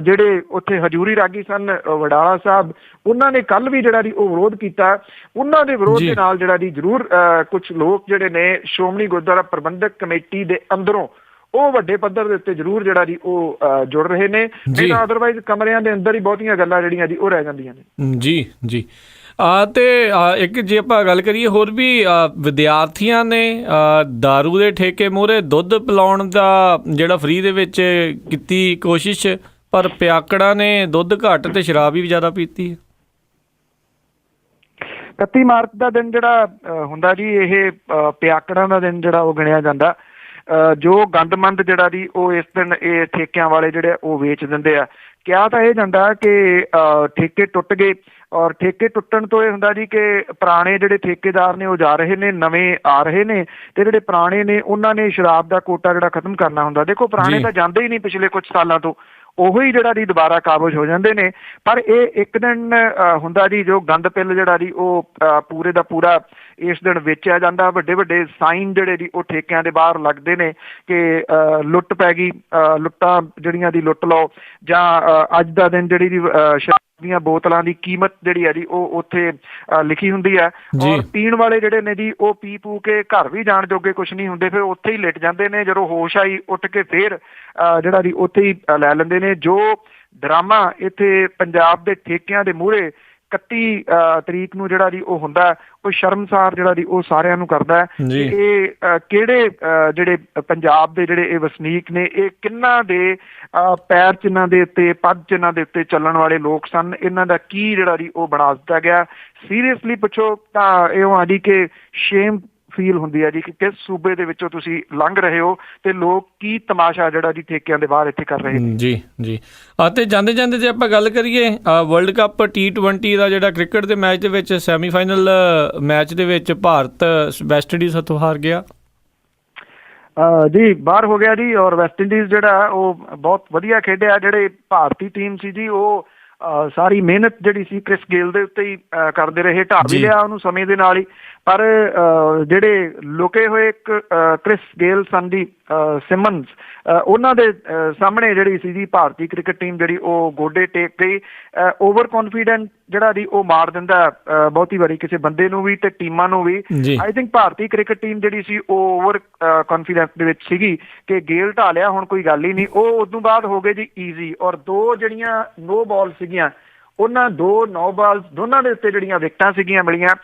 B: ਜਿਹੜੇ ਉੱਥੇ ਹਜੂਰੀ ਰਾਗੀ ਸਨ ਵਡਾਲਾ ਸਾਹਿਬ, ਉਹਨਾਂ ਨੇ ਕੱਲ੍ਹ ਵੀ ਜਿਹੜਾ ਦੀ ਉਹ ਵਿਰੋਧ ਕੀਤਾ। ਉਹਨਾਂ ਦੇ ਵਿਰੋਧ ਦੇ ਨਾਲ ਜਿਹੜਾ ਦੀ ਜ਼ਰੂਰ ਕੁਝ ਲੋਕ ਜਿਹੜੇ ਨੇ ਸ਼੍ਰੋਮਣੀ ਗੁਰਦੁਆਰਾ ਪ੍ਰਬੰਧਕ ਕਮੇਟੀ ਦੇ ਅੰਦਰੋਂ ਉਹ ਵੱਡੇ ਪੱਧਰ ਦੇ ਉੱਤੇ ਜ਼ਰੂਰ ਜਿਹੜਾ ਜੀ ਉਹ ਜੁੜ ਰਹੇ ਨੇ, ਨਹੀਂ ਤਾਂ ਅਦਰਵਾਈਜ਼ ਕਮਰਿਆਂ ਦੇ ਅੰਦਰ ਹੀ ਬਹੁਤੀਆਂ ਗੱਲਾਂ ਜਿਹੜੀਆਂ ਜੀ ਉਹ ਰਹਿ ਜਾਂਦੀਆਂ ਨੇ।
A: ਜੀ ਜੀ ਤੇ ਇੱਕ ਜੇ ਆਪਾਂ ਗੱਲ ਕਰੀਏ ਹੋਰ ਵੀ ਵਿਦਿਆਰਥੀਆਂ ਨੇ ਦਾਰੂ ਦੇ ਠੇਕੇ ਮੂਹਰੇ ਦੁੱਧ ਪਿਲਾਉਣ ਦਾ ਜਿਹੜਾ ਫ੍ਰੀ ਦੇ ਵਿੱਚ ਕੀਤੀ ਕੋਸ਼ਿਸ਼, ਪਰ ਪਿਆਕੜਾਂ ਨੇ ਦੁੱਧ ਘੱਟ ਤੇ ਸ਼ਰਾਬ ਵੀ ਜ਼ਿਆਦਾ ਪੀਤੀ ਹੈ।
B: 31 ਮਾਰਚ ਦਾ ਦਿਨ ਜਿਹੜਾ ਹੁੰਦਾ ਜੀ ਇਹ ਪਿਆਕੜਾਂ ਦਾ ਦਿਨ ਜਿਹੜਾ ਉਹ ਗਿਣਿਆ ਜਾਂਦਾ। ਜੋ ਗੰਦਮੰਦ ਜਿਹੜਾ ਦੀ ਉਹ ਇਸ ਦਿਨ ਇਹ ਠੇਕਿਆਂ ਵਾਲੇ ਜਿਹੜੇ ਉਹ ਵੇਚ ਦਿੰਦੇ ਆ। ਕਿਹਾ ਤਾਂ ਇਹ ਜਾਂਦਾ ਕਿ ਠੇਕੇ ਟੁੱਟ ਗਏ, ਔਰ ਠੇਕੇ ਟੁੱਟਣ ਤੋਂ ਇਹ ਹੁੰਦਾ ਜੀ ਕਿ ਪੁਰਾਣੇ ਜਿਹੜੇ ਠੇਕੇਦਾਰ ਨੇ ਉਹ ਜਾ ਰਹੇ ਨੇ, ਨਵੇਂ ਆ ਰਹੇ ਨੇ, ਤੇ ਜਿਹੜੇ ਪੁਰਾਣੇ ਨੇ ਉਹਨਾਂ ਨੇ ਸ਼ਰਾਬ ਦਾ ਕੋਟਾ ਜਿਹੜਾ ਖਤਮ ਕਰਨਾ ਹੁੰਦਾ। ਦੇਖੋ ਪੁਰਾਣੇ ਤਾਂ ਜਾਂਦੇ ਹੀ ਨਹੀਂ ਪਿਛਲੇ ਕੁਝ ਸਾਲਾਂ ਤੋਂ, ਉਹੀ ਜਿਹੜਾ ਦੀ ਦੁਬਾਰਾ ਕਾਬਜ਼ ਹੋ ਜਾਂਦੇ ਨੇ। ਪਰ ਇਹ ਇੱਕ ਦਿਨ ਹੁੰਦਾ ਜੀ ਜੋ ਗੰਦ ਪਿੱਲ ਜਿਹੜਾ ਦੀ ਉਹ ਪੂਰੇ ਦਾ ਪੂਰਾ ਇਸ ਦਿਨ ਵੇਚਿਆ ਜਾਂਦਾ। ਵੱਡੇ ਵੱਡੇ ਸਾਈਨ ਜਿਹੜੇ ਦੀ ਉਹ ਠੇਕਿਆਂ ਦੇ ਬਾਹਰ ਲੱਗਦੇ ਨੇ ਕਿ ਲੁੱਟ ਪੈ ਗਈ, ਲੁੱਟਾਂ ਜਿਹੜੀਆਂ ਦੀ ਲੁੱਟ ਲਓ, ਜਾਂ ਅੱਜ ਦਾ ਦਿਨ ਜਿਹੜੀ ਦੀ ਸ਼ਰਾਬ ਦੀਆਂ ਬੋਤਲਾਂ ਦੀ ਕੀਮਤ ਜਿਹੜੀ ਹੈ ਜੀ ਉਹ ਉੱਥੇ ਲਿਖੀ ਹੁੰਦੀ ਹੈ। ਔਰ ਪੀਣ ਵਾਲੇ ਜਿਹੜੇ ਨੇ ਜੀ ਉਹ ਪੀ ਪੂ ਕੇ ਘਰ ਵੀ ਜਾਣ ਜੋਗੇ ਕੁਛ ਨਹੀਂ ਹੁੰਦੇ, ਫਿਰ ਉੱਥੇ ਹੀ ਲਿਟ ਜਾਂਦੇ ਨੇ। ਜਦੋਂ ਹੋਸ਼ ਆਈ ਉੱਠ ਕੇ ਫੇਰ ਜਿਹੜਾ ਦੀ ਉੱਥੇ ਹੀ ਲੈ ਲੈਂਦੇ ਨੇ। ਜੋ ਡਰਾਮਾ ਇੱਥੇ ਪੰਜਾਬ ਦੇ ਠੇਕਿਆਂ ਦੇ ਮੂਹਰੇ 31 ਤਰੀਕ ਨੂੰ ਜਿਹੜਾ ਜੀ ਉਹ ਹੁੰਦਾ, ਉਹ ਸ਼ਰਮਸਾਰ ਜਿਹੜਾ ਦੀ ਉਹ ਸਾਰਿਆਂ ਨੂੰ ਕਰਦਾ ਹੈ। ਇਹ ਕਿਹੜੇ ਜਿਹੜੇ ਪੰਜਾਬ ਦੇ ਜਿਹੜੇ ਇਹ ਵਸਨੀਕ ਨੇ, ਇਹ ਕਿੰਨਾਂ ਦੇ ਪੈਰ ਚਿੰਨ੍ਹਾਂ ਦੇ ਉੱਤੇ, ਪੱਦ ਚਿੰਨ੍ਹਾਂ ਦੇ ਉੱਤੇ ਚੱਲਣ ਵਾਲੇ ਲੋਕ ਸਨ, ਇਹਨਾਂ ਦਾ ਕੀ ਜਿਹੜਾ ਜੀ ਉਹ ਬਣਾ ਦਿੱਤਾ ਗਿਆ। ਸੀਰੀਅਸਲੀ ਪੁੱਛੋ ਤਾਂ ਇਹ ਆ ਜੀ ਕਿ ਸ਼ੇਮ ਫੀਲ ਹੁੰਦੀ ਹੈ ਜੀ ਕਿ ਕਿਸ ਸੂਬੇ ਦੇ ਵਿੱਚੋਂ ਤੁਸੀਂ ਲੰਘ ਰਹੇ ਹੋ ਤੇ ਲੋਕ ਕੀ ਤਮਾਸ਼ਾ ਜਿਹੜਾ ਜੀ ਠੇਕਿਆਂ ਦੇ ਬਾਹਰ ਇੱਥੇ ਕਰ ਰਹੇ ਨੇ।
A: ਜੀ ਜੀ ਅਤੇ ਜਾਂਦੇ ਜਾਂਦੇ ਜੇ ਆਪਾਂ ਗੱਲ ਕਰੀਏ ਵਰਲਡ ਕੱਪ T20 ਦਾ ਜਿਹੜਾ ਕ੍ਰਿਕਟ ਦੇ ਮੈਚ ਦੇ ਵਿੱਚ ਸੈਮੀਫਾਈਨਲ ਮੈਚ ਦੇ ਵਿੱਚ ਭਾਰਤ ਵੈਸਟ ਇੰਡੀਜ਼ ਹੱਥੋਂ ਹਾਰ ਗਿਆ।
B: ਜੀ ਬਾਹਰ ਹੋ ਗਿਆ ਜੀ, ਔਰ ਵੈਸਟ ਇੰਡੀਜ਼ ਜਿਹੜਾ ਉਹ ਬਹੁਤ ਵਧੀਆ ਖੇਡਿਆ। ਜਿਹੜੇ ਭਾਰਤੀ ਟੀਮ ਸੀ ਜੀ ਉਹ ਸਾਰੀ ਮਿਹਨਤ ਜਿਹੜੀ ਸੀ ਕ੍ਰਿਸ ਗੇਲ ਦੇ ਉੱਤੇ ਹੀ ਕਰਦੇ ਰਹੇ, ਢਾਹ ਵੀ ਲਿਆ ਉਹਨੂੰ ਸਮੇਂ ਦੇ ਨਾਲ ਹੀ। ਪਰ ਜਿਹੜੇ ਲੁਕੇ ਹੋਏ ਇੱਕ ਕ੍ਰਿਸ ਗੇਲ ਸਨ ਦੀ ਸਿਮਨਸ, ਉਹਨਾਂ ਦੇ ਸਾਹਮਣੇ ਜਿਹੜੀ ਸੀ ਜੀ ਭਾਰਤੀ ਕ੍ਰਿਕਟ ਟੀਮ ਜਿਹੜੀ ਉਹ ਗੋਡੇ ਟੇਕ ਗਈ। ਓਵਰ ਕੌਨਫੀਡੈਂਟ ਜਿਹੜਾ ਦੀ ਉਹ ਮਾਰ ਦਿੰਦਾ ਬਹੁਤੀ ਵਾਰੀ ਕਿਸੇ ਬੰਦੇ ਨੂੰ ਵੀ ਤੇ ਟੀਮਾਂ ਨੂੰ ਵੀ। ਆਈ ਥਿੰਕ ਭਾਰਤੀ ਕ੍ਰਿਕਟ ਟੀਮ ਜਿਹੜੀ ਸੀ ਉਹ ਓਵਰ ਕੌਨਫੀਡੈਂਸ ਦੇ ਵਿੱਚ ਸੀਗੀ ਕਿ ਗੇਲ ਢਾਹ ਲਿਆ, ਹੁਣ ਕੋਈ ਗੱਲ ਹੀ ਨਹੀਂ। ਉਹ ਉਦੋਂ ਬਾਅਦ ਹੋ ਗਏ ਜੀ ਈਜ਼ੀ, ਔਰ 2 ਜਿਹੜੀਆਂ ਨੋ ਬਾਲ ਸੀਗੀਆਂ ਉਹਨਾਂ 2 9 ਬਾਲਸ ਦੋਨਾਂ ਦੇ ਉੱਤੇ ਜਿਹੜੀਆਂ ਵਿਕਟਾਂ ਸੀਗੀਆਂ ਮਿਲੀਆਂ।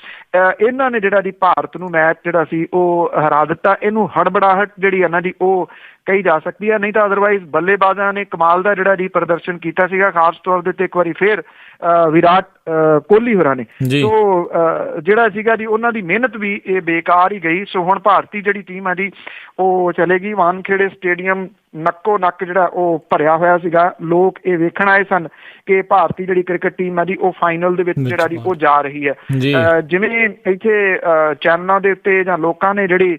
B: ਇਹਨਾਂ ਨੇ ਜਿਹੜਾ ਦੀ ਭਾਰਤ ਨੂੰ ਮੈਚ ਜਿਹੜਾ ਸੀ ਉਹ ਹਰਾ ਦਿੱਤਾ। ਇਹਨੂੰ ਹੜਬੜਾਹਟ ਜਿਹੜੀ ਹੈ ਨਾ ਜੀ ਉਹ ਕਹੀ ਜਾ ਸਕਦੀ ਹੈ, ਨਹੀਂ ਤਾਂ ਅਦਰਵਾਈਜ਼ ਬੱਲੇਬਾਜ਼ਾਂ ਨੇ ਕਮਾਲ ਦਾ ਜਿਹੜਾ ਜੀ ਪ੍ਰਦਰਸ਼ਨ ਕੀਤਾ ਸੀਗਾ, ਖਾਸ ਤੌਰ ਦੇ ਉੱਤੇ ਇੱਕ ਵਾਰੀ ਫੇਰ ਵਿਰਾਟ ਕੋਹਲੀ ਹੋਰਾਂ ਨੇ। ਸੋ ਜਿਹੜਾ ਸੀਗਾ ਜੀ ਉਹਨਾਂ ਦੀ ਮਿਹਨਤ ਵੀ ਇਹ ਬੇਕਾਰ ਹੀ ਗਈ। ਸੋ ਹੁਣ ਭਾਰਤੀ ਜਿਹੜੀ ਟੀਮ ਹੈ ਜੀ ਉਹ ਚਲੇਗੀ। ਵਾਨਖੇੜੇ ਸਟੇਡੀਅਮ ਨੱਕੋ ਨੱਕ ਜਿਹੜਾ ਉਹ ਭਰਿਆ ਹੋਇਆ ਸੀਗਾ। ਲੋਕ ਇਹ ਵੇਖਣ ਆਏ ਸਨ ਕਿ ਭਾਰਤੀ ਜਿਹੜੀ ਕ੍ਰਿਕਟ ਟੀਮ ਹੈ ਜੀ ਉਹ ਫਾਈਨਲ ਦੇ ਵਿੱਚ ਜਿਹੜਾ ਜੀ ਉਹ ਜਾ ਰਹੀ ਹੈ। ਜਿਵੇਂ ਇੱਥੇ ਚੈਨਲਾਂ ਦੇ ਉੱਤੇ ਜਾਂ ਲੋਕਾਂ ਨੇ ਜਿਹੜੀ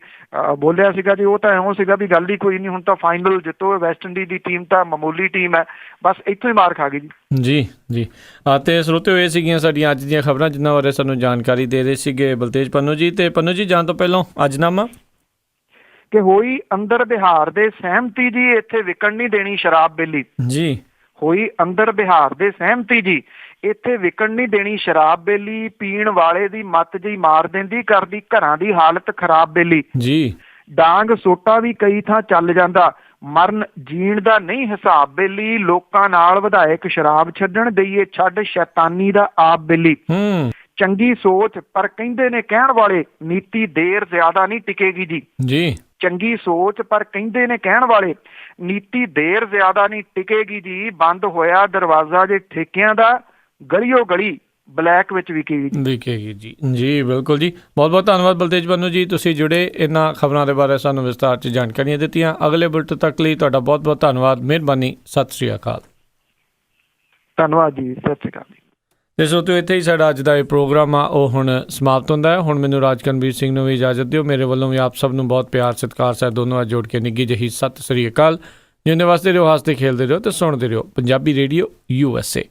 B: ਬੋਲਿਆ ਸੀਗਾ ਜੀ ਉਹ ਤਾਂ ਇਉਂ ਸੀਗਾ ਵੀ ਗੱਲ ਹੀ ਕੋਈ ਨਹੀਂ, ਹੁਣ ਤਾਂ ਫਾਈਨਲ ਜਿੱਤੋ। ਵੈਸਟ ਇੰਡੀਜ਼ ਦੀ ਟੀਮ ਤਾਂ ਮਾਮੂਲੀ ਟੀਮ ਹੈ, ਬਸ ਇੱਥੋਂ ਹੀ ਮਾਰ ਖਾ ਗਈ ਜੀ। ਜੀ
A: ਜੀ ਅਤੇ ਸਰੋਤਿਓ ਇਹ ਸੀਗੀਆਂ ਸਾਡੀਆਂ ਅੱਜ ਦੀਆਂ ਖਬਰਾਂ ਜਿਨ੍ਹਾਂ ਬਾਰੇ ਸਾਨੂੰ ਜਾਣਕਾਰੀ ਦੇ ਰਹੇ ਸੀਗੇ ਬਲਤੇਜ ਪੰਨੂ ਜੀ। ਤੇ ਪੰਨੂ ਜੀ ਜਾਣ ਤੋਂ ਪਹਿਲਾਂ ਅੱਜਨਾਮਾ
B: ਕਿ ਹੋਈ ਅੰਦਰ ਬਿਹਾਰ ਦੇ ਸਹਿਮਤੀ ਜੀ, ਇੱਥੇ ਵਿਕਣ ਨਹੀਂ ਦੇਣੀ ਸ਼ਰਾਬ ਬੇਲੀ।
A: ਜੀ
B: ਹੋਈ ਅੰਦਰ ਬਿਹਾਰ ਦੇ ਸਹਿਮਤੀ ਜੀ, ਇੱਥੇ ਵਿਕਣ ਨਹੀਂ ਦੇਣੀ ਸ਼ਰਾਬ ਬੇਲੀ। ਪੀਣ ਵਾਲੇ ਦੀ ਮੱਤ ਜੀ ਮਾਰ ਦਿੰਦੀ, ਕਰਦੀ ਘਰਾਂ ਦੀ ਹਾਲਤ ਖਰਾਬ ਬੇਲੀ।
A: ਜੀ
B: ਡਾਂਗ ਸੋਟਾ ਵੀ ਕਈ ਥਾਂ ਚੱਲ ਜਾਂਦਾ, ਮਰਨ ਜੀਣ ਦਾ ਨਹੀਂ ਹਿਸਾਬ ਬੇਲੀ। ਲੋਕਾਂ ਨਾਲ ਵਿਧਾਇਕ ਸ਼ਰਾਬ ਛੱਡਣ, ਦਈਏ ਛੱਡ ਸ਼ੈਤਾਨੀ ਦਾ ਆਪ ਬੇਲੀ। ਚੰਗੀ ਸੋਚ ਪਰ ਕਹਿੰਦੇ ਨੇ ਕਹਿਣ ਵਾਲੇ, ਨੀਤੀ ਦੇਰ ਜ਼ਿਆਦਾ ਨਹੀਂ ਟਿਕੇਗੀ ਜੀ।
A: ਜੀ
B: ਚੰਗੀ ਸੋਚ ਪਰ ਕਹਿੰਦੇ ਨੇ ਕਹਿਣ ਵਾਲੇ, ਨੀਤੀ ਦੇਰ ਜ਼ਿਆਦਾ ਨਹੀਂ ਟਿਕੇਗੀ ਜੀ। ਬੰਦ ਹੋਇਆ ਦਰਵਾਜ਼ਾ ਜੇ ਠੇਕਿਆਂ ਦਾ, ਗਲੀਓ ਗਲੀ ਬਲੈਕ ਵਿੱਚ ਵਿਕੇਗੀ
A: ਜੀ। ਜੀ ਬਿਲਕੁਲ ਜੀ, ਬਹੁਤ ਬਹੁਤ ਧੰਨਵਾਦ ਬਲਤੇਜ ਪੰਨੂ ਜੀ, ਤੁਸੀਂ ਜੁੜੇ ਇਹਨਾਂ ਖਬਰਾਂ ਦੇ ਬਾਰੇ ਸਾਨੂੰ ਵਿਸਤਾਰ 'ਚ ਜਾਣਕਾਰੀਆਂ ਦਿੱਤੀਆਂ। ਅਗਲੇ ਬੁਲੇਟਿਨ ਤੱਕ ਲਈ ਤੁਹਾਡਾ ਬਹੁਤ ਬਹੁਤ ਧੰਨਵਾਦ, ਮਿਹਰਬਾਨੀ, ਸਤਿ ਸ਼੍ਰੀ ਅਕਾਲ।
B: ਧੰਨਵਾਦ ਜੀ, ਸਤਿ ਸ਼੍ਰੀ ਅਕਾਲ।
A: ਤੇ ਸੋਤੋ ਇੱਥੇ ਹੀ ਸਾਡਾ ਅੱਜ ਦਾ ਇਹ ਪ੍ਰੋਗਰਾਮ ਆ ਉਹ ਹੁਣ ਸਮਾਪਤ ਹੁੰਦਾ ਹੈ। ਹੁਣ ਮੈਨੂੰ ਰਾਜਕਰਮਵੀਰ ਸਿੰਘ ਨੂੰ ਵੀ ਇਜਾਜ਼ਤ ਦਿਓ। ਮੇਰੇ ਵੱਲੋਂ ਵੀ ਆਪ ਸਭ ਨੂੰ ਬਹੁਤ ਪਿਆਰ ਸਤਿਕਾਰ ਸਹਿਤ ਦੋਨੋਂ ਜੋੜ ਕੇ ਨਿੱਘੀ ਜਿਹੀ ਸਤਿ ਸ੍ਰੀ ਅਕਾਲ। ਜਿਉਂਦੇ ਵਾਸਤੇ ਰਹੋ, ਹੱਸਦੇ ਖੇਲਦੇ ਰਹੋ ਤੇ ਸੁਣਦੇ ਰਹੋ ਪੰਜਾਬੀ ਰੇਡੀਓ USA।